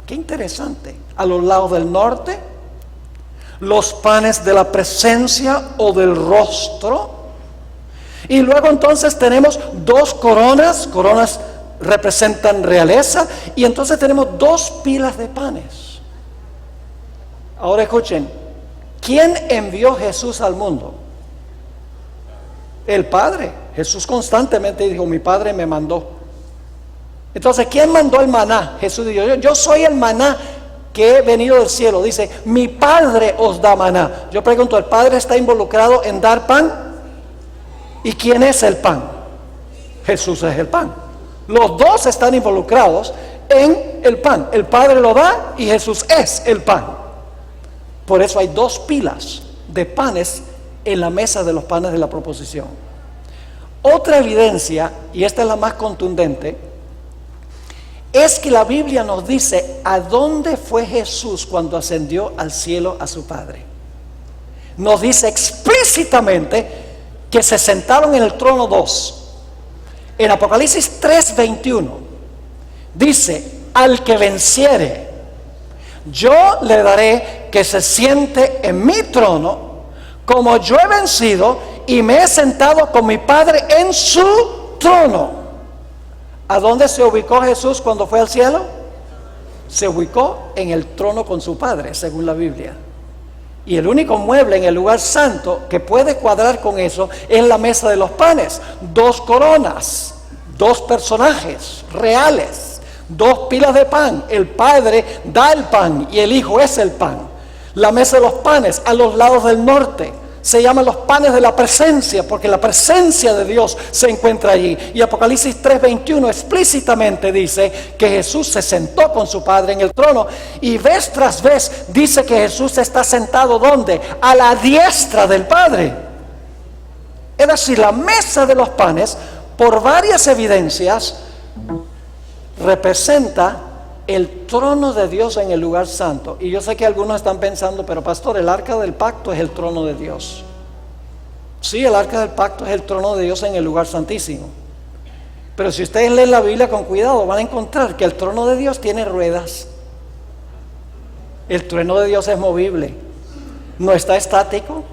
Qué interesante. A los lados del norte, los panes de la presencia o del rostro, y luego entonces tenemos 2 coronas. Coronas representan realeza, y entonces tenemos 2 pilas de panes. Ahora escuchen, ¿quién envió Jesús al mundo? El Padre. Jesús constantemente dijo, mi Padre me mandó. Entonces, ¿quién mandó el maná? Jesús dijo, yo soy el maná que he venido del cielo. Dice, mi Padre os da maná. Yo pregunto, ¿el Padre está involucrado en dar pan? ¿Y quién es el pan? Jesús es el pan. Los dos están involucrados en el pan. El Padre lo da y Jesús es el pan. Por eso hay 2 pilas de panes en la mesa de los panes de la proposición. Otra evidencia, y esta es la más contundente, es que la Biblia nos dice a dónde fue Jesús cuando ascendió al cielo a su Padre. Nos dice explícitamente que se sentaron en el trono 2. En Apocalipsis 3:21 dice: al que venciere, yo le daré que se siente en mi trono, como yo he vencido y me he sentado con mi Padre en su trono. ¿A dónde se ubicó Jesús cuando fue al cielo? Se ubicó en el trono con su Padre, según la Biblia. Y el único mueble en el lugar santo que puede cuadrar con eso es la mesa de los panes. 2 coronas, 2 personajes reales, 2 pilas de pan. El Padre da el pan y el Hijo es el pan. La mesa de los panes a los lados del norte se llaman los panes de la presencia, porque la presencia de Dios se encuentra allí. Y Apocalipsis 3:21 explícitamente dice que Jesús se sentó con su Padre en el trono. Y vez tras vez dice que Jesús está sentado ¿dónde? A la diestra del Padre. Es decir, la mesa de los panes, por varias evidencias, representa el trono de Dios en el lugar santo. Y yo sé que algunos están pensando: pero pastor, el arca del pacto es el trono de Dios. Sí, el arca del pacto es el trono de Dios en el lugar santísimo. Pero si ustedes leen la Biblia con cuidado, van a encontrar que el trono de Dios tiene ruedas. El trono de Dios es movible, no está estático.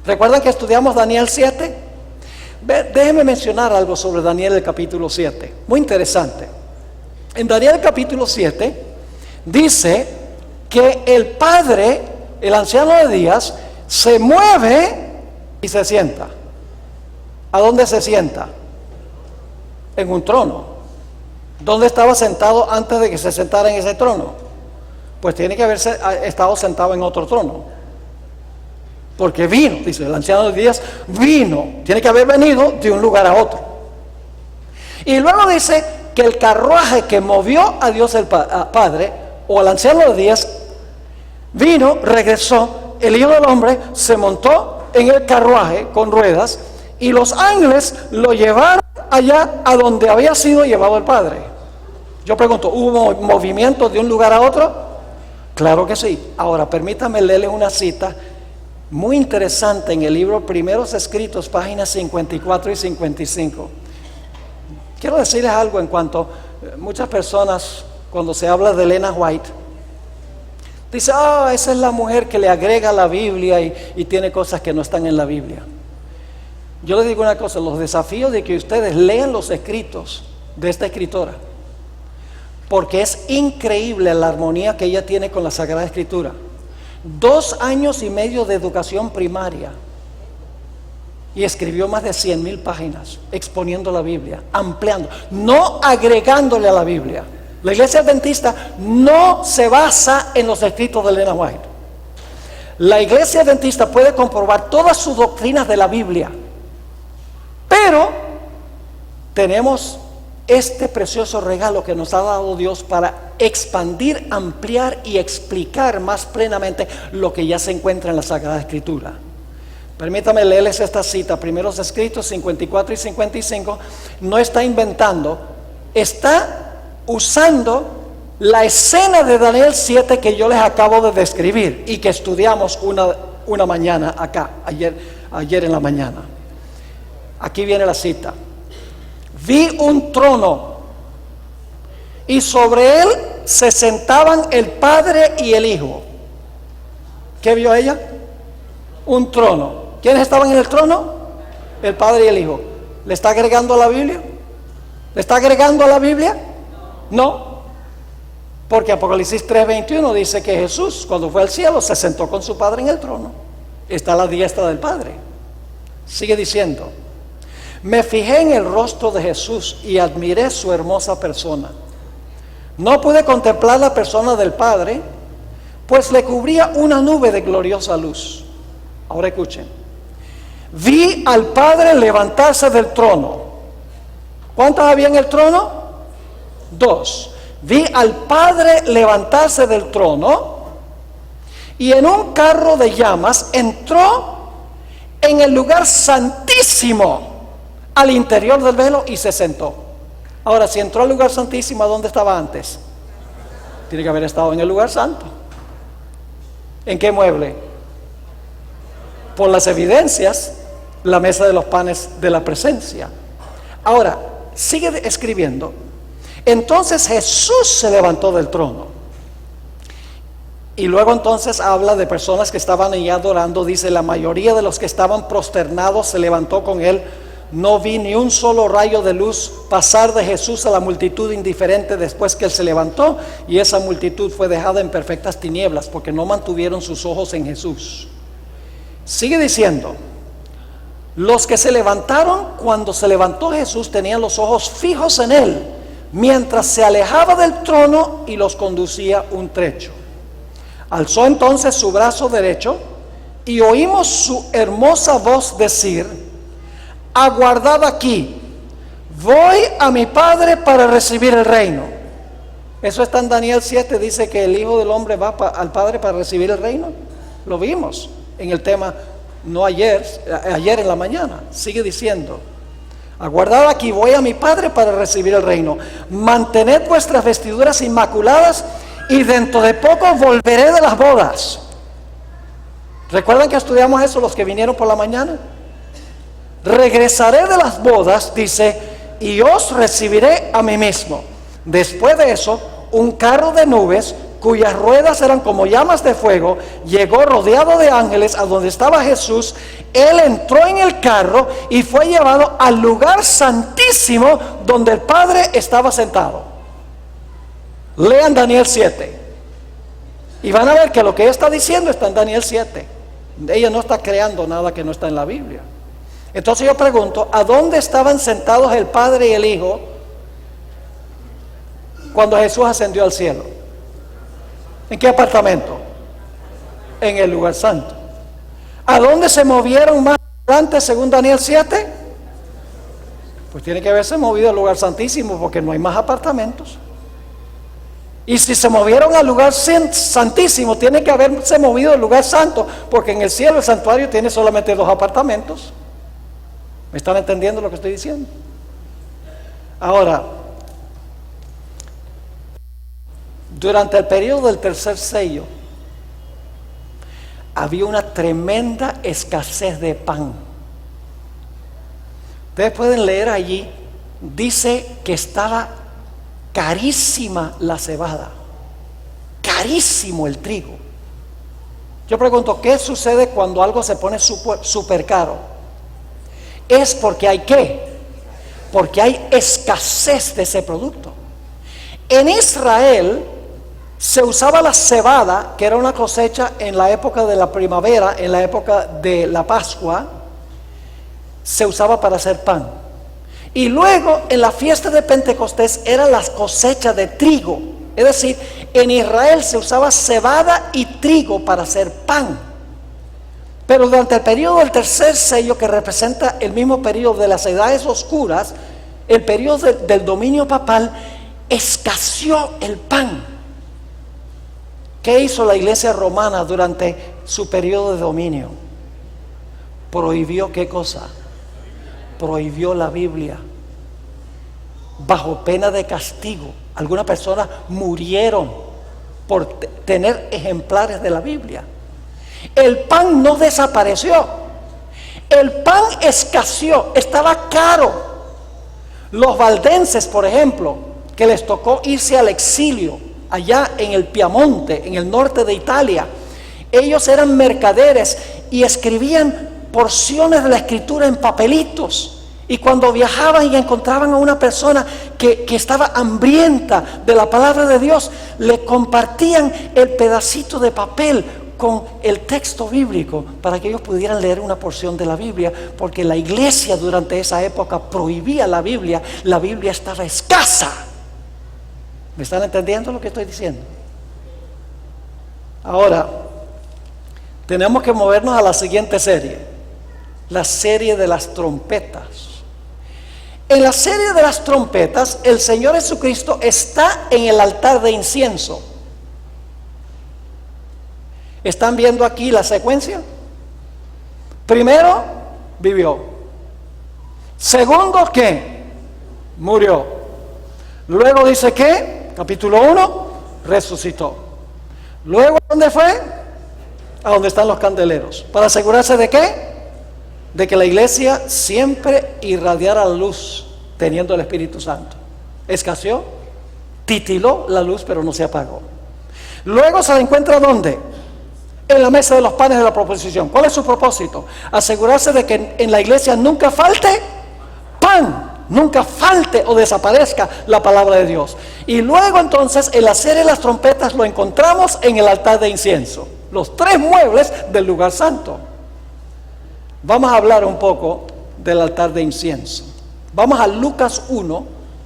¿Recuerdan que estudiamos Daniel 7? Déjenme mencionar algo sobre Daniel, el capítulo 7, muy interesante. En Daniel capítulo 7 dice que el Padre, el anciano de días, se mueve y se sienta. ¿A dónde se sienta? En un trono. ¿Dónde estaba sentado antes de que se sentara en ese trono? Pues tiene que haber estado sentado en otro trono. Porque vino, dice el anciano de días, vino. Tiene que haber venido de un lugar a otro. Y luego dice que el carruaje que movió a Dios el Padre, o al anciano de días, vino, regresó, el Hijo del Hombre se montó en el carruaje con ruedas y los ángeles lo llevaron allá a donde había sido llevado el Padre. Yo pregunto, ¿hubo movimiento de un lugar a otro? Claro que sí. Ahora permítame leerles una cita muy interesante en el libro Primeros Escritos, páginas 54 y 55. Quiero decirles algo en cuanto muchas personas, cuando se habla de Elena White, dicen: esa es la mujer que le agrega a la Biblia y tiene cosas que no están en la Biblia. Yo les digo una cosa: los desafíos de que ustedes lean los escritos de esta escritora, porque es increíble la armonía que ella tiene con la Sagrada Escritura. 2 años y medio de educación primaria. Y escribió más de 100,000 páginas exponiendo la Biblia, ampliando, no agregándole a la Biblia. La Iglesia Adventista no se basa en los escritos de Elena White. La Iglesia Adventista puede comprobar todas sus doctrinas de la Biblia, pero tenemos este precioso regalo que nos ha dado Dios para expandir, ampliar y explicar más plenamente lo que ya se encuentra en la Sagrada Escritura. Permítame leerles esta cita, Primeros Escritos 54 y 55. No está inventando, está usando la escena de Daniel 7 que yo les acabo de describir y que estudiamos una mañana acá, ayer en la mañana. Aquí viene la cita: vi un trono y sobre él se sentaban el Padre y el Hijo. ¿Qué vio ella? Un trono. ¿Quiénes estaban en el trono? El Padre y el Hijo. ¿Le está agregando a la Biblia? ¿Le está agregando a la Biblia? No, porque Apocalipsis 3:21 dice que Jesús, cuando fue al cielo, se sentó con su Padre en el trono. Está a la diestra del Padre. Sigue diciendo: me fijé en el rostro de Jesús y admiré su hermosa persona. No pude contemplar la persona del Padre, pues le cubría una nube de gloriosa luz. Ahora escuchen: vi al Padre levantarse del trono. ¿Cuántos había en el trono? 2. vi al Padre levantarse del trono y en un carro de llamas entró en el lugar santísimo al interior del velo y se sentó. Ahora, si entró al lugar santísimo, ¿a dónde estaba antes? Tiene que haber estado en el lugar santo. ¿En qué mueble? Por las evidencias, la mesa de los panes de la presencia. Ahora, sigue escribiendo. Entonces Jesús se levantó del trono. Y luego entonces habla de personas que estaban allí adorando. Dice, la mayoría de los que estaban prosternados se levantó con él. No vi ni un solo rayo de luz pasar de Jesús a la multitud indiferente después que él se levantó, y esa multitud fue dejada en perfectas tinieblas porque no mantuvieron sus ojos en Jesús. Sigue diciendo, los que se levantaron cuando se levantó Jesús tenían los ojos fijos en él, mientras se alejaba del trono y los conducía un trecho. Alzó entonces su brazo derecho y oímos su hermosa voz decir, aguardad aquí, voy a mi Padre para recibir el reino. Eso está en Daniel 7, dice que el Hijo del Hombre va al Padre para recibir el reino. Lo vimos en el tema, no ayer en la mañana. Sigue diciendo, aguardad aquí, voy a mi Padre para recibir el reino. Mantened vuestras vestiduras inmaculadas y dentro de poco volveré de las bodas. ¿Recuerdan que estudiamos eso los que vinieron por la mañana? Regresaré de las bodas, dice, y os recibiré a mí mismo. Después de eso, un carro de nubes, cuyas ruedas eran como llamas de fuego, llegó rodeado de ángeles a donde estaba Jesús. Él entró en el carro y fue llevado al lugar santísimo donde el Padre estaba sentado. Lean Daniel 7 y van a ver que lo que ella está diciendo está en Daniel 7. Ella no está creando nada que no está en la Biblia. Entonces yo pregunto, ¿a dónde estaban sentados el Padre y el Hijo cuando Jesús ascendió al cielo? ¿En qué apartamento? En el lugar santo. ¿A dónde se movieron más adelante según Daniel 7? Pues tiene que haberse movido al lugar santísimo porque no hay más apartamentos. Y si se movieron al lugar santísimo, tiene que haberse movido al lugar santo, porque en el cielo el santuario tiene solamente 2 apartamentos. ¿Me están entendiendo lo que estoy diciendo? Ahora, durante el periodo del tercer sello, había una tremenda escasez de pan. Ustedes pueden leer allí, dice que estaba carísima la cebada, carísimo el trigo. Yo pregunto, ¿qué sucede cuando algo se pone súper caro? Es porque hay ¿qué? Porque hay escasez de ese producto. En Israel se usaba la cebada, que era una cosecha en la época de la primavera, en la época de la Pascua, se usaba para hacer pan. Y luego en la fiesta de Pentecostés era la cosecha de trigo. Es decir, en Israel se usaba cebada y trigo para hacer pan. Pero durante el periodo del tercer sello, que representa el mismo periodo de las edades oscuras, el periodo del dominio papal, escaseó el pan. ¿Qué hizo la iglesia romana durante su periodo de dominio? Prohibió ¿qué cosa? Prohibió la Biblia bajo pena de castigo. Algunas personas murieron por tener ejemplares de la Biblia. El pan no desapareció, el pan escaseó, estaba caro. Los valdenses, por ejemplo, que les tocó irse al exilio allá en el Piamonte, en el norte de Italia, ellos eran mercaderes y escribían porciones de la escritura en papelitos. Y cuando viajaban y encontraban a una persona que estaba hambrienta de la palabra de Dios, le compartían el pedacito de papel con el texto bíblico para que ellos pudieran leer una porción de la Biblia, porque la iglesia durante esa época prohibía la Biblia estaba escasa. ¿Me están entendiendo lo que estoy diciendo? Ahora, tenemos que movernos a la siguiente serie, la serie de las trompetas. En la serie de las trompetas, el Señor Jesucristo está en el altar de incienso. ¿Están viendo aquí la secuencia? Primero, vivió. Segundo, ¿qué? Murió. Luego dice que, capítulo 1, resucitó. Luego, ¿dónde fue? A donde están los candeleros. ¿Para asegurarse de qué? De que la iglesia siempre irradiara la luz teniendo el Espíritu Santo. Escaseó, titiló la luz, pero no se apagó. Luego se la encuentra ¿dónde? En la mesa de los panes de la proposición. ¿Cuál es su propósito? Asegurarse de que en la iglesia nunca falte pan, nunca falte o desaparezca la palabra de Dios. Y luego entonces en la serie de las trompetas lo encontramos en el altar de incienso, los tres muebles del lugar santo. Vamos a hablar un poco del altar de incienso. Vamos a Lucas 1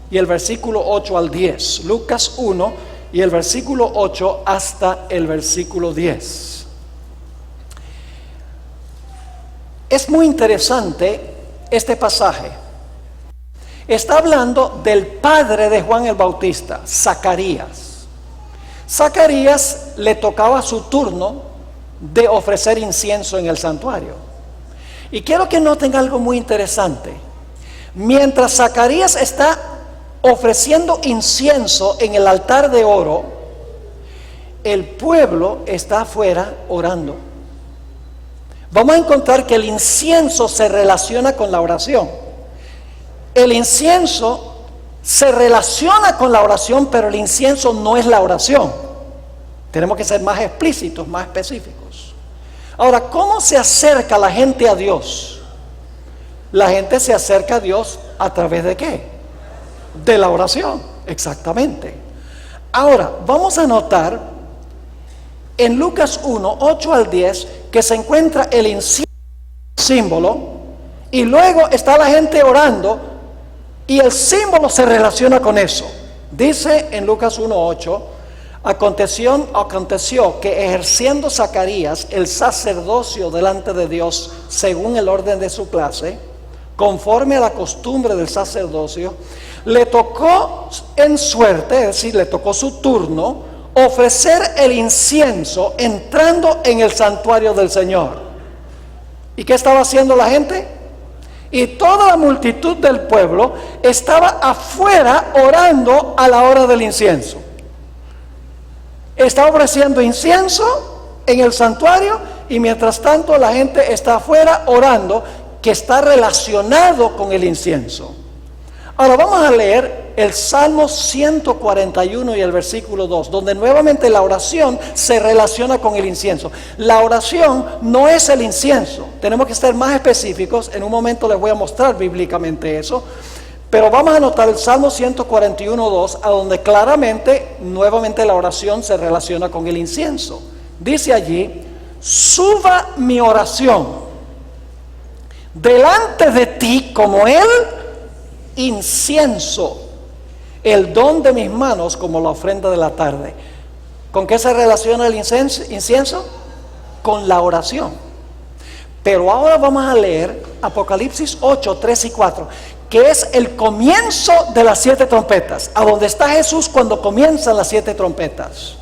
y el versículo 8 al 10. Lucas 1 y el versículo 8 hasta el versículo 10. Es muy interesante este pasaje. Está hablando del padre de Juan el Bautista, Zacarías. Zacarías le tocaba su turno de ofrecer incienso en el santuario. Y quiero que noten algo muy interesante. Mientras Zacarías está ofreciendo incienso en el altar de oro, el pueblo está afuera orando. Vamos a encontrar que el incienso se relaciona con la oración. El incienso se relaciona con la oración, pero el incienso no es la oración. Tenemos que ser más explícitos, más específicos. Ahora, ¿cómo se acerca la gente a Dios? La gente se acerca a Dios a través de ¿qué? De la oración, exactamente. Ahora, vamos a notar en Lucas 1, 8 al 10, que se encuentra el incienso, símbolo, y luego está la gente orando, y el símbolo se relaciona con eso. Dice en Lucas 1, 8, aconteció que ejerciendo Zacarías el sacerdocio delante de Dios, según el orden de su clase, conforme a la costumbre del sacerdocio, le tocó en suerte, es decir, le tocó su turno, ofrecer el incienso entrando en el santuario del Señor. ¿Y qué estaba haciendo la gente? Y toda la multitud del pueblo estaba afuera orando a la hora del incienso. Está ofreciendo incienso en el santuario y mientras tanto la gente está afuera orando, que está relacionado con el incienso. Ahora vamos a leer el Salmo 141 y el versículo 2, donde nuevamente la oración se relaciona con el incienso. La oración no es el incienso. Tenemos que ser más específicos. En un momento les voy a mostrar bíblicamente eso. Pero vamos a notar el Salmo 141, 2, a donde claramente, nuevamente la oración se relaciona con el incienso. Dice allí: suba mi oración delante de ti como el incienso, el don de mis manos como la ofrenda de la tarde. ¿Con qué se relaciona el incienso? Con la oración. Pero ahora vamos a leer Apocalipsis 8, 3 y 4, que es el comienzo de las 7 trompetas, a donde está Jesús cuando comienzan las 7 trompetas.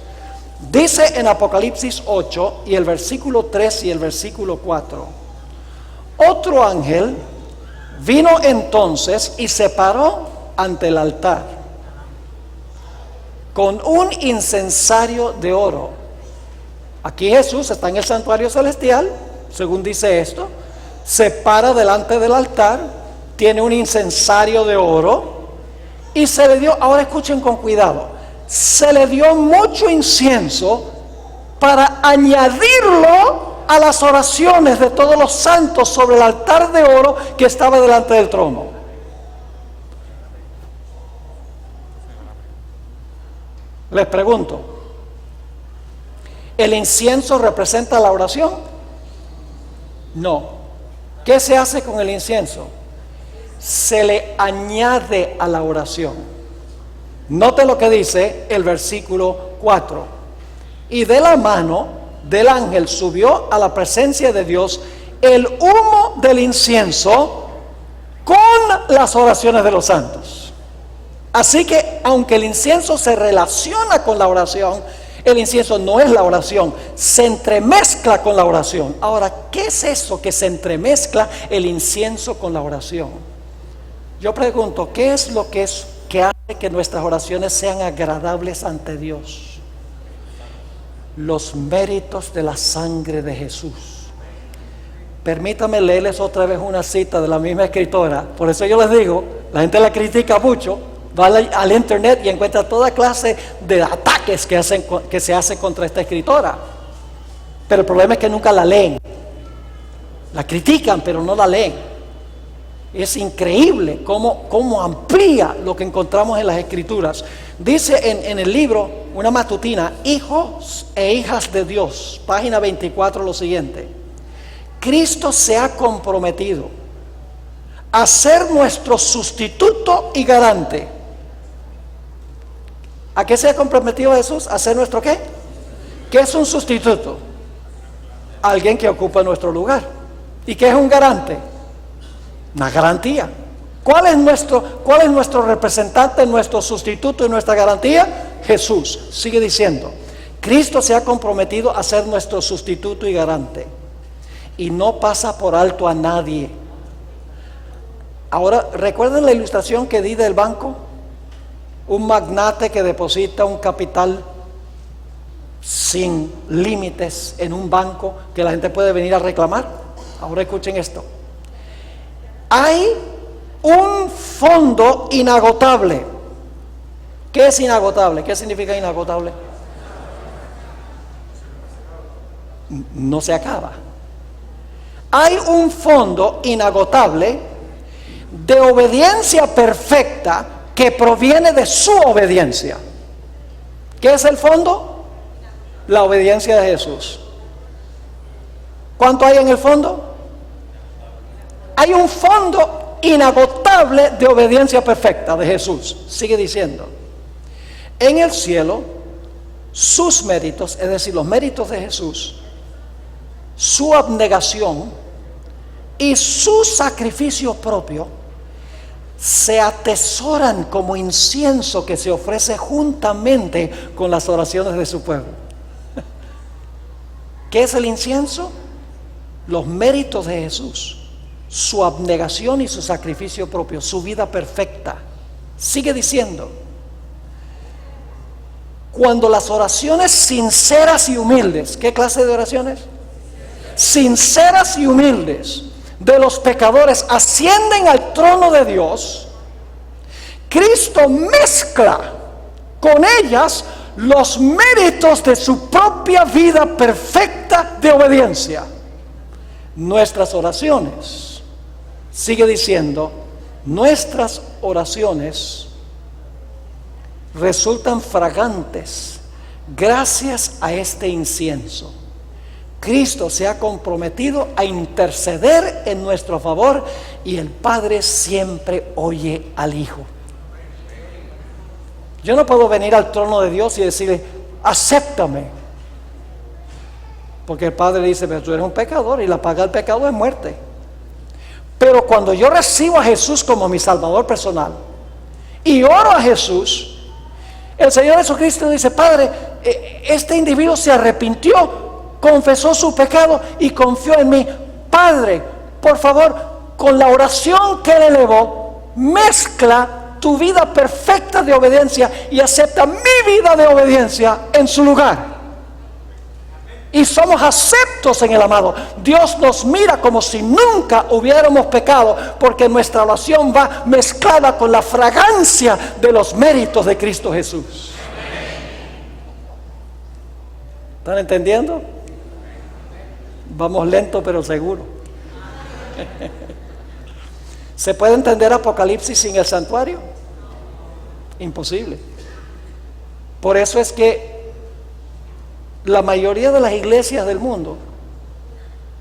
Dice en Apocalipsis 8 y el versículo 3 y el versículo 4: otro ángel vino entonces y se paró ante el altar con un incensario de oro. Aquí Jesús está en el santuario celestial, según dice esto, se para delante del altar, tiene un incensario de oro y se le dio, ahora escuchen con cuidado, se le dio mucho incienso para añadirlo a las oraciones de todos los santos sobre el altar de oro que estaba delante del trono. Les pregunto, ¿el incienso representa la oración? No. ¿Qué se hace con el incienso? Se le añade a la oración. Note lo que dice el versículo 4. Y de la mano del ángel subió a la presencia de Dios el humo del incienso con las oraciones de los santos. Así que aunque el incienso se relaciona con la oración, el incienso no es la oración, se entremezcla con la oración. Ahora, ¿qué es eso que se entremezcla el incienso con la oración? Yo pregunto, ¿qué es lo que hace que nuestras oraciones sean agradables ante Dios? Los méritos de la sangre de Jesús. Permítame leerles otra vez una cita de la misma escritora. Por eso yo les digo, la gente la critica mucho, va al internet y encuentra toda clase de ataques que se hacen contra esta escritora. Pero el problema es que nunca la leen. La critican, pero no la leen. Es increíble cómo amplía lo que encontramos en las escrituras. Dice en el libro, una matutina, Hijos e hijas de Dios, página 24, lo siguiente: Cristo se ha comprometido a ser nuestro sustituto y garante. ¿A qué se ha comprometido Jesús? ¿A ser nuestro qué? ¿Qué es un sustituto? Alguien que ocupa nuestro lugar. ¿Y qué es un garante? Una garantía. ¿Cuál es nuestro representante, nuestro sustituto y nuestra garantía? Jesús. Sigue diciendo, Cristo se ha comprometido a ser nuestro sustituto y garante, y no pasa por alto a nadie. Ahora, ¿recuerdan la ilustración que di del banco? Un magnate que deposita un capital sin límites en un banco que la gente puede venir a reclamar. Ahora escuchen esto. Hay un fondo inagotable. ¿Qué es inagotable? ¿Qué significa inagotable? No se acaba. Hay un fondo inagotable de obediencia perfecta que proviene de su obediencia. ¿Qué es el fondo? La obediencia de Jesús. ¿Cuánto hay en el fondo? Hay un fondo inagotable de obediencia perfecta de Jesús. Sigue diciendo, en el cielo, sus méritos, es decir, los méritos de Jesús, su abnegación y su sacrificio propio, se atesoran como incienso que se ofrece juntamente con las oraciones de su pueblo. ¿Qué es el incienso? Los méritos de Jesús, su abnegación y su sacrificio propio, su vida perfecta. Sigue diciendo, cuando las oraciones sinceras y humildes, ¿qué clase de oraciones? Sinceras y humildes de los pecadores ascienden al trono de Dios, Cristo mezcla con ellas los méritos de su propia vida perfecta de obediencia. Nuestras oraciones, sigue diciendo, nuestras oraciones resultan fragantes gracias a este incienso. Cristo se ha comprometido a interceder en nuestro favor y el Padre siempre oye al Hijo. Yo no puedo venir al trono de Dios y decirle, acéptame, porque el Padre dice, pero tú eres un pecador y la paga del pecado es muerte. Pero cuando yo recibo a Jesús como mi Salvador personal y oro a Jesús, el Señor Jesucristo dice, Padre, este individuo se arrepintió, confesó su pecado y confió en mí. Padre, por favor, con la oración que él elevó, mezcla tu vida perfecta de obediencia y acepta mi vida de obediencia en su lugar. Y somos aceptos en el amado. Dios nos mira como si nunca hubiéramos pecado, porque nuestra oración va mezclada con la fragancia de los méritos de Cristo Jesús. ¿Están entendiendo? Vamos lento pero seguro. ¿Se puede entender Apocalipsis sin el santuario? Imposible. Por eso es que la mayoría de las iglesias del mundo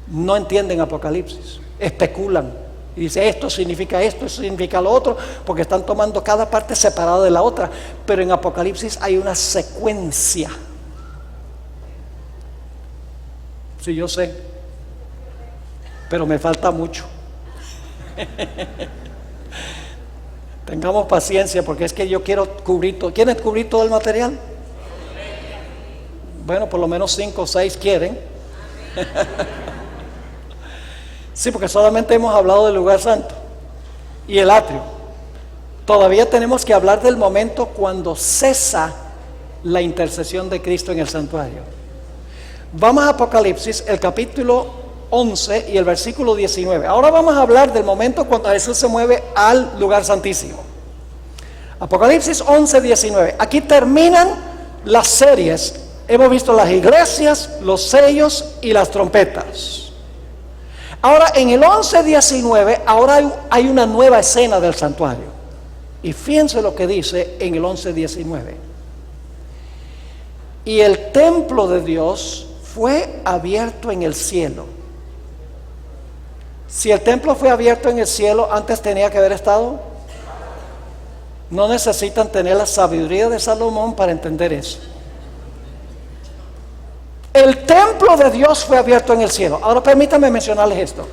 no entienden Apocalipsis, especulan y dicen esto significa esto, eso significa lo otro, porque están tomando cada parte separada de la otra. Pero en Apocalipsis hay una secuencia. Sí, yo sé, pero me falta mucho. Tengamos paciencia porque es que yo quiero cubrir todo. ¿Quieren cubrir todo el material? Bueno, por lo menos 5 o 6 quieren. Sí, porque solamente hemos hablado del lugar santo y el atrio. Todavía tenemos que hablar del momento cuando cesa la intercesión de Cristo en el santuario. Vamos a Apocalipsis, el capítulo 11 y el versículo 19. Ahora vamos a hablar del momento cuando Jesús se mueve al lugar santísimo. Apocalipsis 11, 19. Aquí terminan las series. Hemos visto las iglesias, los sellos y las trompetas. Ahora en el 11, 19, ahora hay una nueva escena del santuario. Y fíjense lo que dice en el 11, 19. Y el templo de Dios fue abierto en el cielo. Si el templo fue abierto en el cielo, antes tenía que haber estado. No necesitan tener la sabiduría de Salomón para entender eso. El templo de Dios fue abierto en el cielo. Ahora permítanme mencionarles esto.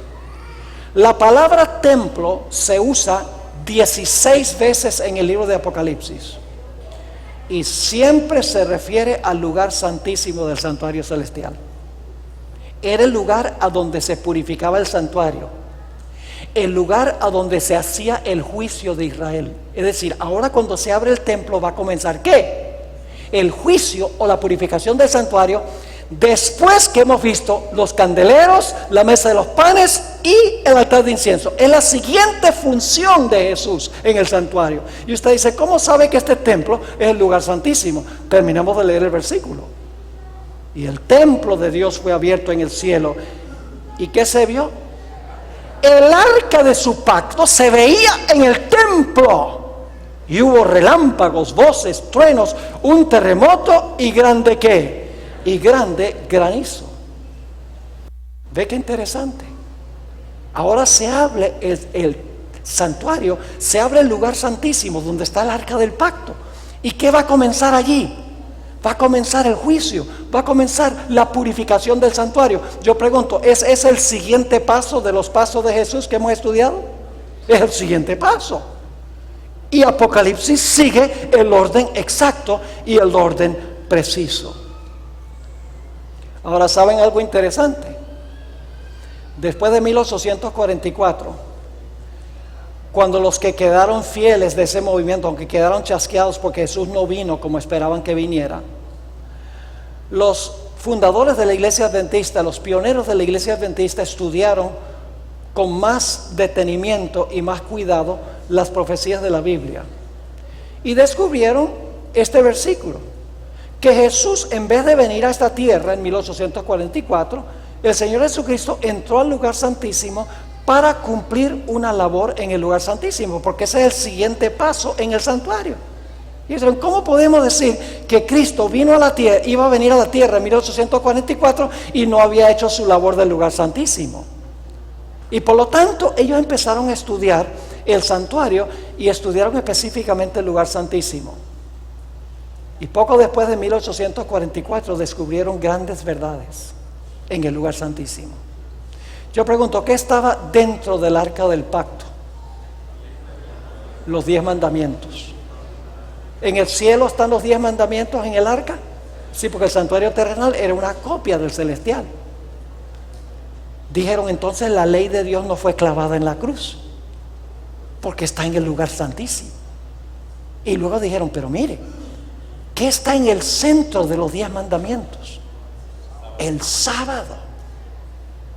La palabra templo se usa 16 veces en el libro de Apocalipsis. Y siempre se refiere al lugar santísimo del santuario celestial. Era el lugar a donde se purificaba el santuario, el lugar a donde se hacía el juicio de Israel. Es decir, ahora cuando se abre el templo va a comenzar ¿qué? El juicio o la purificación del santuario, después que hemos visto los candeleros, la mesa de los panes y el altar de incienso. Es la siguiente función de Jesús en el santuario. Y usted dice, ¿cómo sabe que este templo es el lugar santísimo? Terminamos de leer el versículo. Y el templo de Dios fue abierto en el cielo. ¿Y qué se vio? El arca de su pacto se veía en el templo. Y hubo relámpagos, voces, truenos, un terremoto y grande ¿qué? Y grande granizo. ¿Ve qué interesante? Ahora se abre el santuario, se abre el lugar santísimo donde está el arca del pacto. ¿Y qué va a comenzar allí? Va a comenzar el juicio, va a comenzar la purificación del santuario. Yo pregunto, ¿es el siguiente paso de los pasos de Jesús que hemos estudiado? Es el siguiente paso. Y Apocalipsis sigue el orden exacto y el orden preciso. Ahora, ¿saben algo interesante? Después de 1844, cuando los que quedaron fieles de ese movimiento, aunque quedaron chasqueados porque Jesús no vino como esperaban que viniera, los fundadores de la iglesia adventista, los pioneros de la iglesia adventista estudiaron con más detenimiento y más cuidado las profecías de la Biblia y descubrieron este versículo, que Jesús, en vez de venir a esta tierra en 1844, el Señor Jesucristo entró al lugar santísimo para cumplir una labor en el lugar santísimo, porque ese es el siguiente paso en el santuario. Y dicen, ¿cómo podemos decir que Cristo vino a la tierra, iba a venir a la tierra en 1844 y no había hecho su labor del lugar santísimo? Y por lo tanto ellos empezaron a estudiar el santuario y estudiaron específicamente el lugar santísimo. Y poco después de 1844 descubrieron grandes verdades en el lugar santísimo. Yo pregunto, ¿qué estaba dentro del arca del pacto? Los 10 mandamientos. ¿En el cielo están los 10 mandamientos en el arca? Sí, porque el santuario terrenal era una copia del celestial. Dijeron, entonces la ley de Dios no fue clavada en la cruz, porque está en el lugar santísimo. Y luego dijeron, pero mire, ¿qué está en el centro de los 10 mandamientos? El sábado.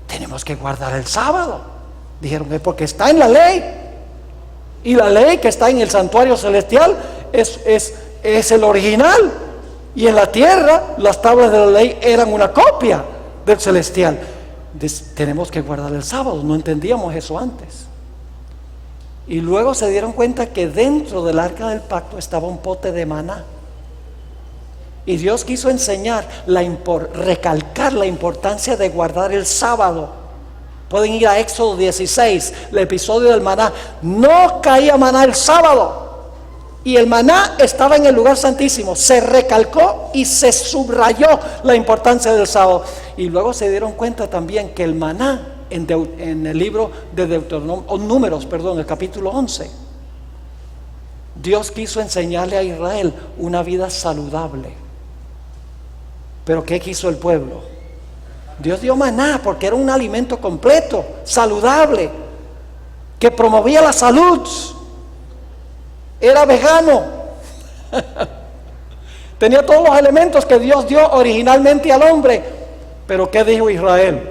Tenemos que guardar el sábado. Dijeron, es porque está en la ley. Y la ley que está en el santuario celestial es el original. Y en la tierra las tablas de la ley eran una copia del celestial. Tenemos que guardar el sábado. No entendíamos eso antes. Y luego se dieron cuenta que dentro del arca del pacto estaba un pote de maná. Y Dios quiso enseñar, recalcar la importancia de guardar el sábado. Pueden ir a Éxodo 16, el episodio del maná. No caía maná el sábado. Y el maná estaba en el lugar santísimo. Se recalcó y se subrayó la importancia del sábado. Y luego se dieron cuenta también que el maná en el libro de Números, el capítulo 11, Dios quiso enseñarle a Israel una vida saludable. Pero ¿qué quiso el pueblo? Dios dio maná porque era un alimento completo, saludable, que promovía la salud. Era vegano. Tenía todos los elementos que Dios dio originalmente al hombre. Pero ¿qué dijo Israel?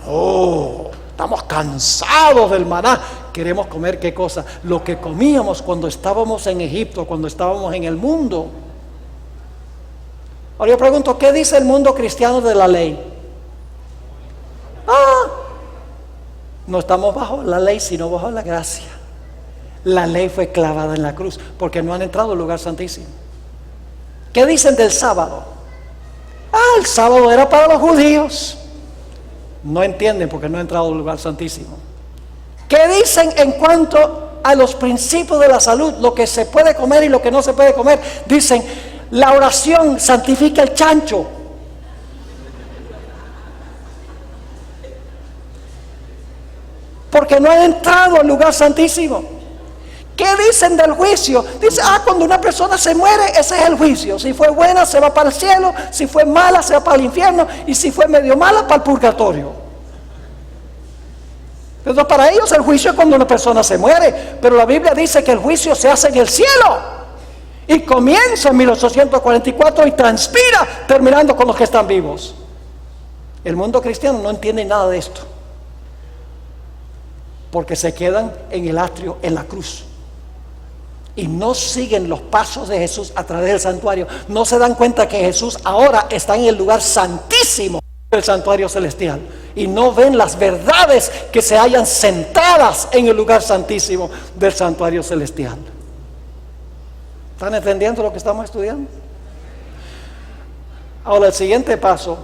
No, estamos cansados del maná. Queremos comer ¿qué cosa? Lo que comíamos cuando estábamos en Egipto, cuando estábamos en el mundo. Ahora yo pregunto, ¿qué dice el mundo cristiano de la ley? No estamos bajo la ley, sino bajo la gracia. La ley fue clavada en la cruz porque no han entrado al lugar santísimo. ¿Qué dicen del sábado? El sábado era para los judíos. No entienden porque no han entrado al lugar santísimo. ¿Qué dicen en cuanto a los principios de la salud? Lo que se puede comer y lo que no se puede comer. Dicen, la oración santifica el chancho. Porque no han entrado al lugar santísimo. ¿Qué dicen del juicio? Dice, cuando una persona se muere, ese es el juicio. Si fue buena, se va para el cielo. Si fue mala, se va para el infierno. Y si fue medio mala, para el purgatorio. Pero para ellos el juicio es cuando una persona se muere. Pero la Biblia dice que el juicio se hace en el cielo. Y comienza en 1844 y transpira terminando con los que están vivos. El mundo cristiano no entiende nada de esto. Porque se quedan en el atrio, en la cruz. Y no siguen los pasos de Jesús a través del santuario. No se dan cuenta que Jesús ahora está en el lugar santísimo del santuario celestial. Y no ven las verdades que se hallan sentadas en el lugar santísimo del santuario celestial. ¿Están entendiendo lo que estamos estudiando? Ahora el siguiente paso,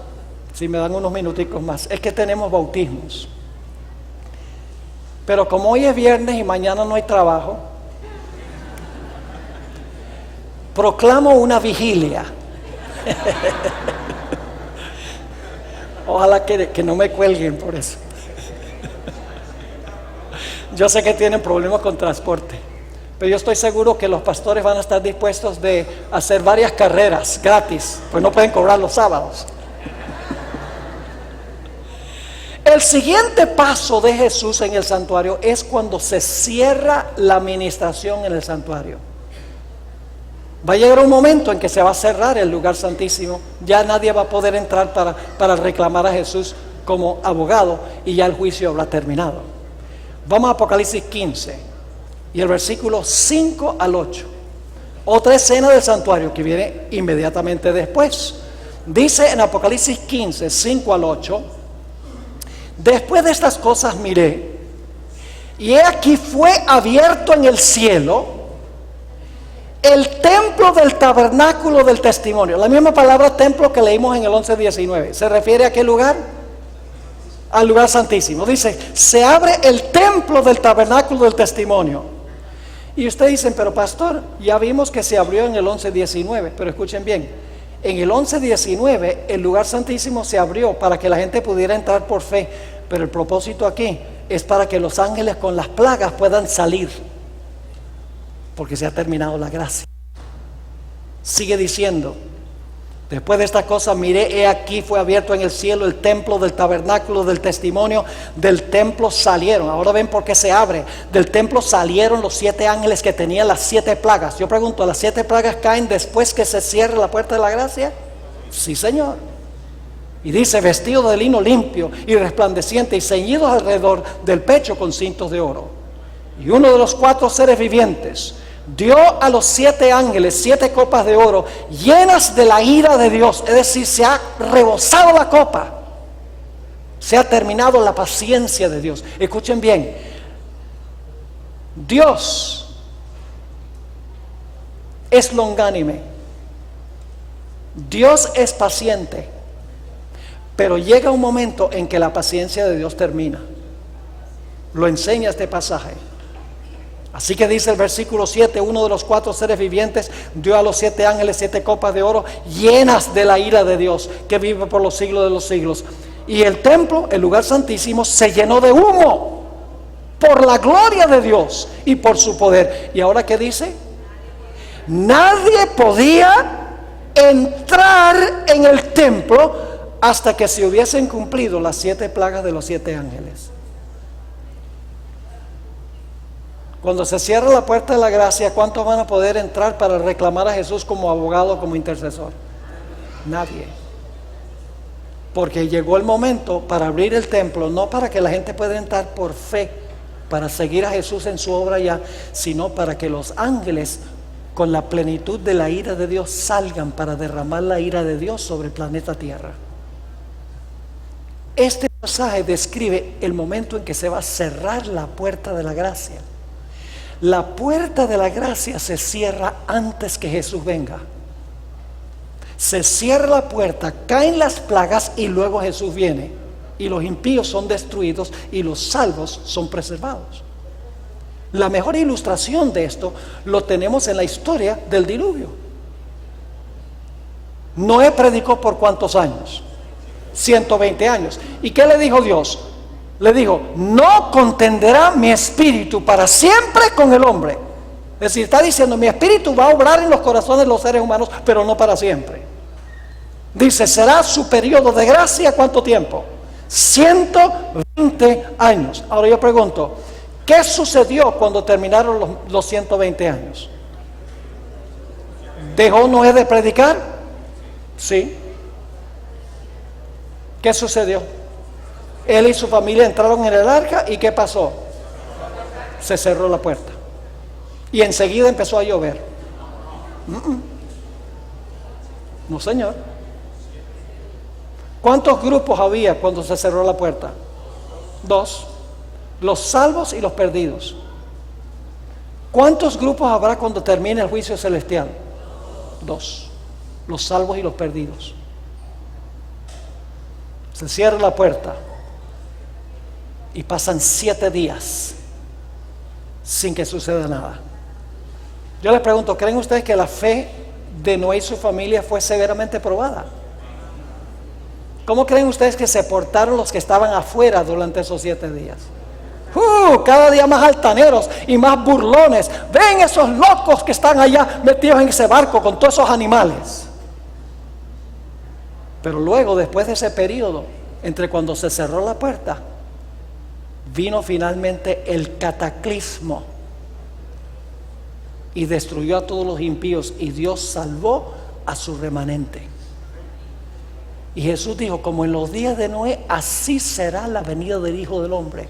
si me dan unos minuticos más, es que tenemos bautismos. Pero como hoy es viernes y mañana no hay trabajo, proclamo una vigilia. Ojalá que no me cuelguen por eso. Yo sé que tienen problemas con transporte, pero yo estoy seguro que los pastores van a estar dispuestos de hacer varias carreras gratis, pues no pueden cobrar los sábados. El siguiente paso de Jesús en el santuario es cuando se cierra la administración en el santuario. Va a llegar un momento en que se va a cerrar el lugar santísimo. Ya nadie va a poder entrar para reclamar a Jesús como abogado y ya el juicio habrá terminado. Vamos a Apocalipsis 15 y el versículo 5 al 8. Otra escena del santuario que viene inmediatamente después. Dice en Apocalipsis 15, 5 al 8: después de estas cosas miré, y he aquí fue abierto en el cielo el templo del tabernáculo del testimonio. La misma palabra templo que leímos en el 11:19. ¿Se refiere a qué lugar? Al lugar santísimo. Dice, se abre el templo del tabernáculo del testimonio. Y ustedes dicen, pero pastor, ya vimos que se abrió en el 11:19. Pero escuchen bien, en el 11:19 el lugar santísimo se abrió para que la gente pudiera entrar por fe. Pero el propósito aquí es para que los ángeles con las plagas puedan salir, porque se ha terminado la gracia. Sigue diciendo, después de estas cosas miré, he aquí fue abierto en el cielo el templo del tabernáculo del testimonio. Del templo salieron, ahora ven por qué se abre. Del templo salieron los 7 ángeles que tenían las 7 plagas. Yo pregunto, ¿las 7 plagas caen después que se cierre la puerta de la gracia? Sí, Señor. Y dice, vestidos de lino limpio y resplandeciente y ceñidos alrededor del pecho con cintos de oro. Y uno de los 4 seres vivientes dio a los 7 ángeles 7 copas de oro llenas de la ira de Dios. Es decir, se ha rebosado la copa, se ha terminado la paciencia de Dios. Escuchen bien, Dios es longánime, Dios es paciente, pero llega un momento en que la paciencia de Dios termina. Lo enseña este pasaje. Así que dice el versículo 7, uno de los 4 seres vivientes dio a los 7 ángeles 7 copas de oro llenas de la ira de Dios, que vive por los siglos de los siglos. Y el templo, el lugar santísimo, se llenó de humo. por la gloria de Dios y por su poder. ¿Y ahora qué dice? Nadie podía entrar en el templo hasta que se hubiesen cumplido las 7 plagas de los 7 ángeles. Cuando se cierra la puerta de la gracia, ¿cuántos van a poder entrar para reclamar a Jesús como abogado, como intercesor? Nadie. Porque llegó el momento para abrir el templo, no para que la gente pueda entrar por fe, para seguir a Jesús en su obra ya, sino para que los ángeles, con la plenitud de la ira de Dios, salgan para derramar la ira de Dios sobre el planeta Tierra. Este pasaje describe el momento en que se va a cerrar la puerta de la gracia. La puerta de la gracia se cierra antes que Jesús venga. Se cierra la puerta, caen las plagas y luego Jesús viene. Y los impíos son destruidos y los salvos son preservados. La mejor ilustración de esto lo tenemos en la historia del diluvio. Noé predicó por ¿cuántos años? 120 años. ¿Y qué le dijo Dios? Le dijo: no contenderá mi espíritu para siempre con el hombre. Es decir, está diciendo: mi espíritu va a obrar en los corazones de los seres humanos, pero no para siempre. Dice: será su periodo de gracia, ¿cuánto tiempo? 120 años. Ahora yo pregunto, ¿qué sucedió cuando terminaron los 120 años? ¿Dejó Noé de predicar? Sí. ¿Qué sucedió? Él y su familia entraron en el arca y ¿qué pasó? Se cerró la puerta y enseguida empezó a llover. No, señor. ¿Cuántos grupos había cuando se cerró la puerta? 2. Los salvos y los perdidos. ¿Cuántos grupos habrá cuando termine el juicio celestial? 2. Los salvos y los perdidos. Se cierra la puerta y pasan 7 días sin que suceda nada. Yo les pregunto, ¿creen ustedes que la fe de Noé y su familia fue severamente probada? ¿Cómo creen ustedes que se portaron los que estaban afuera durante esos 7 días? Cada día más altaneros y más burlones. Ven esos locos que están allá metidos en ese barco con todos esos animales. Pero luego, después de ese periodo, entre cuando se cerró la puerta, vino finalmente el cataclismo y destruyó a todos los impíos, y Dios salvó a su remanente. Y Jesús dijo: como en los días de Noé, así será la venida del Hijo del Hombre.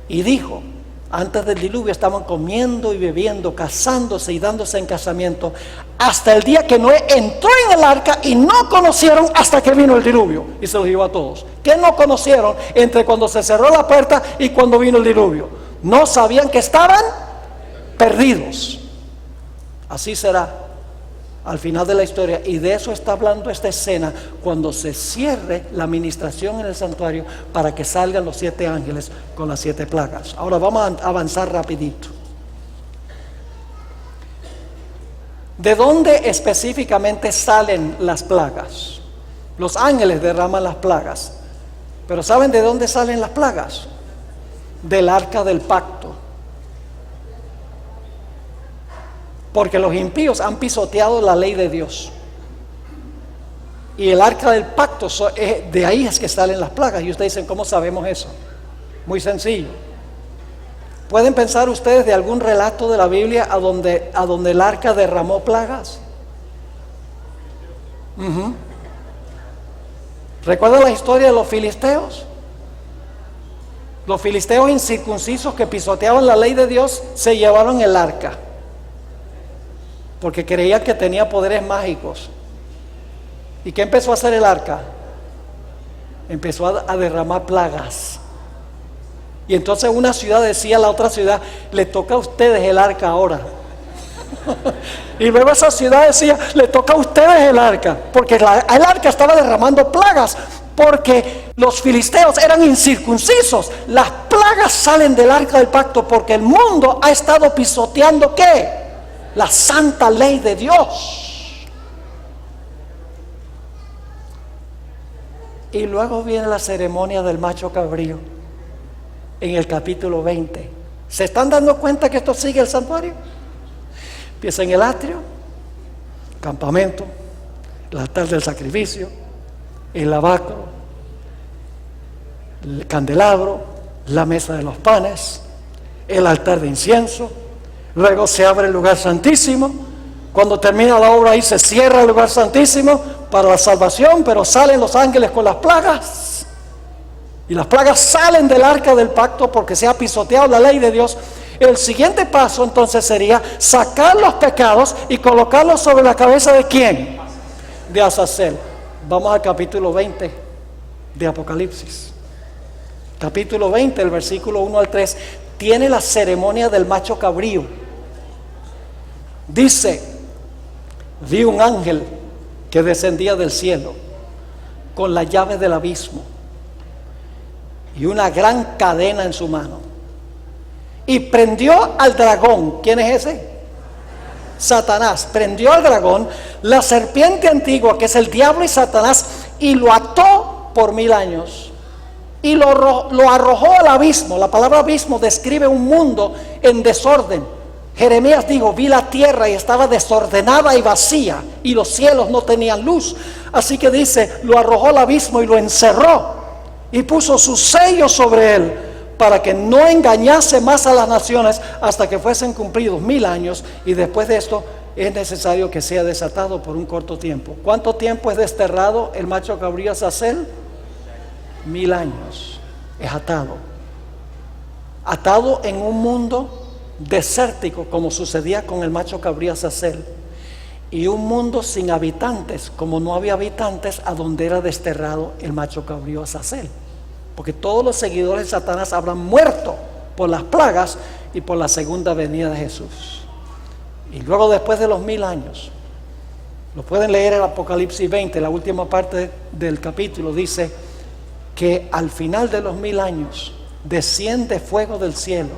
Y dijo: antes del diluvio estaban comiendo y bebiendo, casándose y dándose en casamiento, hasta el día que Noé entró en el arca, y no conocieron hasta que vino el diluvio y se los llevó a todos. ¿Qué no conocieron entre cuando se cerró la puerta y cuando vino el diluvio? No sabían que estaban perdidos. Así será al final de la historia, y de eso está hablando esta escena, cuando se cierre la administración en el santuario para que salgan los 7 ángeles con las 7 plagas. Ahora vamos a avanzar rapidito. ¿De dónde específicamente salen las plagas? Los ángeles derraman las plagas, pero ¿saben de dónde salen las plagas? Del arca del pacto. Porque los impíos han pisoteado la ley de Dios. Y el arca del pacto, de ahí es que salen las plagas. Y ustedes dicen: ¿cómo sabemos eso? Muy sencillo. ¿Pueden pensar ustedes de algún relato de la Biblia a donde el arca derramó plagas? ¿Recuerdan la historia de los filisteos? Los filisteos incircuncisos que pisoteaban la ley de Dios se llevaron el arca, porque creían que tenía poderes mágicos. ¿Y qué empezó a hacer el arca? Empezó a derramar plagas. Y entonces una ciudad decía a la otra ciudad: le toca a ustedes el arca ahora. Y luego esa ciudad decía: le toca a ustedes el arca, porque el arca estaba derramando plagas, porque los filisteos eran incircuncisos. Las plagas salen del arca del pacto porque el mundo ha estado pisoteando ¿qué? La santa ley de Dios. Y luego viene la ceremonia del macho cabrío. en el capítulo 20. ¿Se están dando cuenta que esto sigue el santuario? Empieza en el atrio, campamento, el altar del sacrificio, el lavacro, el candelabro, la mesa de los panes, el altar de incienso. Luego se abre el lugar santísimo. Cuando termina la obra ahí se cierra el lugar santísimo para la salvación, pero salen los ángeles con las plagas. Y las plagas salen del arca del pacto porque se ha pisoteado la ley de Dios. El siguiente paso entonces sería sacar los pecados y colocarlos sobre la cabeza ¿de quién? De Azazel. Vamos al capítulo 20 de Apocalipsis. Capítulo 20, el versículo 1 al 3, tiene la ceremonia del macho cabrío. Dice: vi un ángel que descendía del cielo con la llave del abismo y una gran cadena en su mano, y prendió al dragón. ¿Quién es ese? Satanás. Prendió al dragón, la serpiente antigua, que es el diablo y Satanás, y lo ató por 1000 años y lo arrojó al abismo. La palabra abismo describe un mundo en desorden. Jeremías dijo: vi la tierra y estaba desordenada y vacía, y los cielos no tenían luz. Así que dice, lo arrojó al abismo y lo encerró y puso su sello sobre él, para que no engañase más a las naciones hasta que fuesen cumplidos 1000 años, y después de esto es necesario que sea desatado por un corto tiempo. ¿Cuánto tiempo es desterrado el macho cabrío Azazel? 1000 años. Es atado en un mundo desértico, como sucedía con el macho cabrío Azazel, y un mundo sin habitantes, como no había habitantes a donde era desterrado el macho cabrío Azazel, porque todos los seguidores de Satanás habrán muerto por las plagas y por la segunda venida de Jesús. Y luego, después de los 1000 años, lo pueden leer en Apocalipsis 20, la última parte del capítulo, dice que al final de los 1000 años desciende fuego del cielo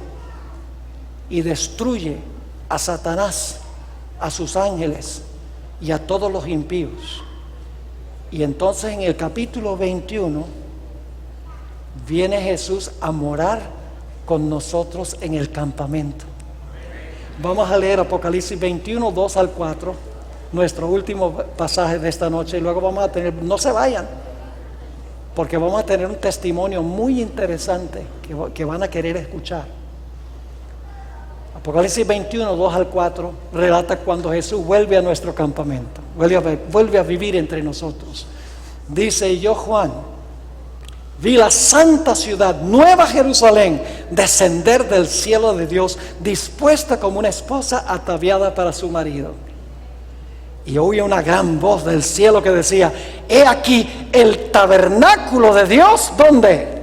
y destruye a Satanás, a sus ángeles y a todos los impíos. Y entonces en el capítulo 21 viene Jesús a morar con nosotros en el campamento. Vamos a leer Apocalipsis 21, 2 al 4, nuestro último pasaje de esta noche, y luego vamos a tener, no se vayan, porque vamos a tener un testimonio muy interesante que van a querer escuchar. Apocalipsis 21, 2 al 4 relata cuando Jesús vuelve a nuestro campamento, vuelve a vivir entre nosotros. Dice: y yo, Juan, vi la santa ciudad, Nueva Jerusalén, descender del cielo de Dios, dispuesta como una esposa ataviada para su marido. Y oí una gran voz del cielo que decía: he aquí el tabernáculo de Dios, ¿dónde?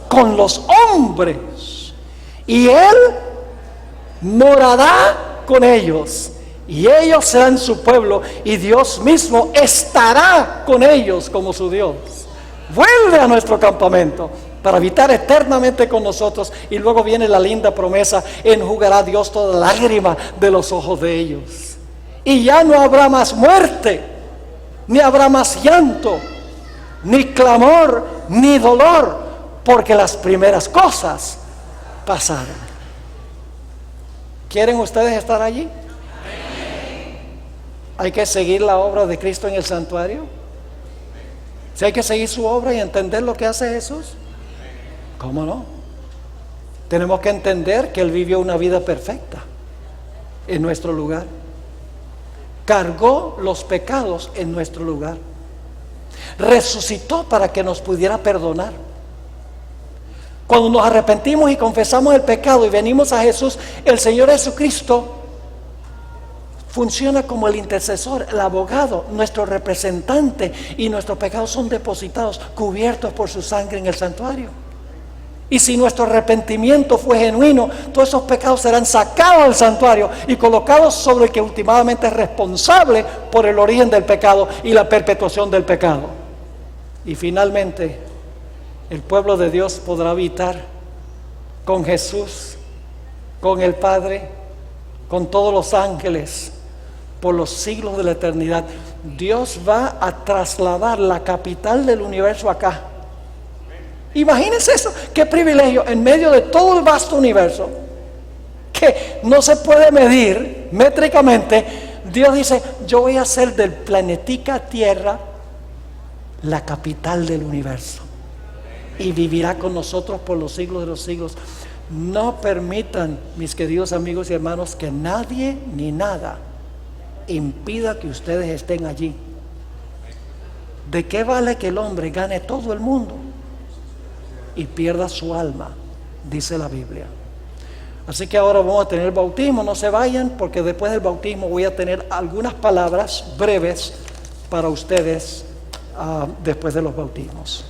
Con los hombres, y Él morará con ellos, y ellos serán su pueblo, y Dios mismo estará con ellos como su Dios. Vuelve a nuestro campamento para habitar eternamente con nosotros. Y luego viene la linda promesa: enjugará Dios toda lágrima de los ojos de ellos, y ya no habrá más muerte, ni habrá más llanto, ni clamor, ni dolor, porque las primeras cosas pasaron. ¿Quieren ustedes estar allí? Hay que seguir la obra de Cristo en el santuario. Si hay que seguir su obra y entender lo que hace Jesús, ¿cómo no? Tenemos que entender que Él vivió una vida perfecta en nuestro lugar, cargó los pecados en nuestro lugar, resucitó para que nos pudiera perdonar. Cuando nos arrepentimos y confesamos el pecado y venimos a Jesús, el Señor Jesucristo funciona como el intercesor, el abogado, nuestro representante, y nuestros pecados son depositados, cubiertos por su sangre en el santuario. Y si nuestro arrepentimiento fue genuino, todos esos pecados serán sacados del santuario y colocados sobre el que últimamente es responsable por el origen del pecado y la perpetuación del pecado. Y finalmente, el pueblo de Dios podrá habitar con Jesús, con el Padre, con todos los ángeles, por los siglos de la eternidad. Dios va a trasladar la capital del universo acá. Imagínense eso, qué privilegio en medio de todo el vasto universo que no se puede medir métricamente. Dios dice, yo voy a hacer del planetica Tierra la capital del universo y vivirá con nosotros por los siglos de los siglos. No permitan, mis queridos amigos y hermanos, que nadie ni nada impida que ustedes estén allí. ¿De qué vale que el hombre gane todo el mundo y pierda su alma? Dice la Biblia. Así que ahora vamos a tener el bautismo. No se vayan, porque después del bautismo voy a tener algunas palabras breves para ustedes después de los bautismos.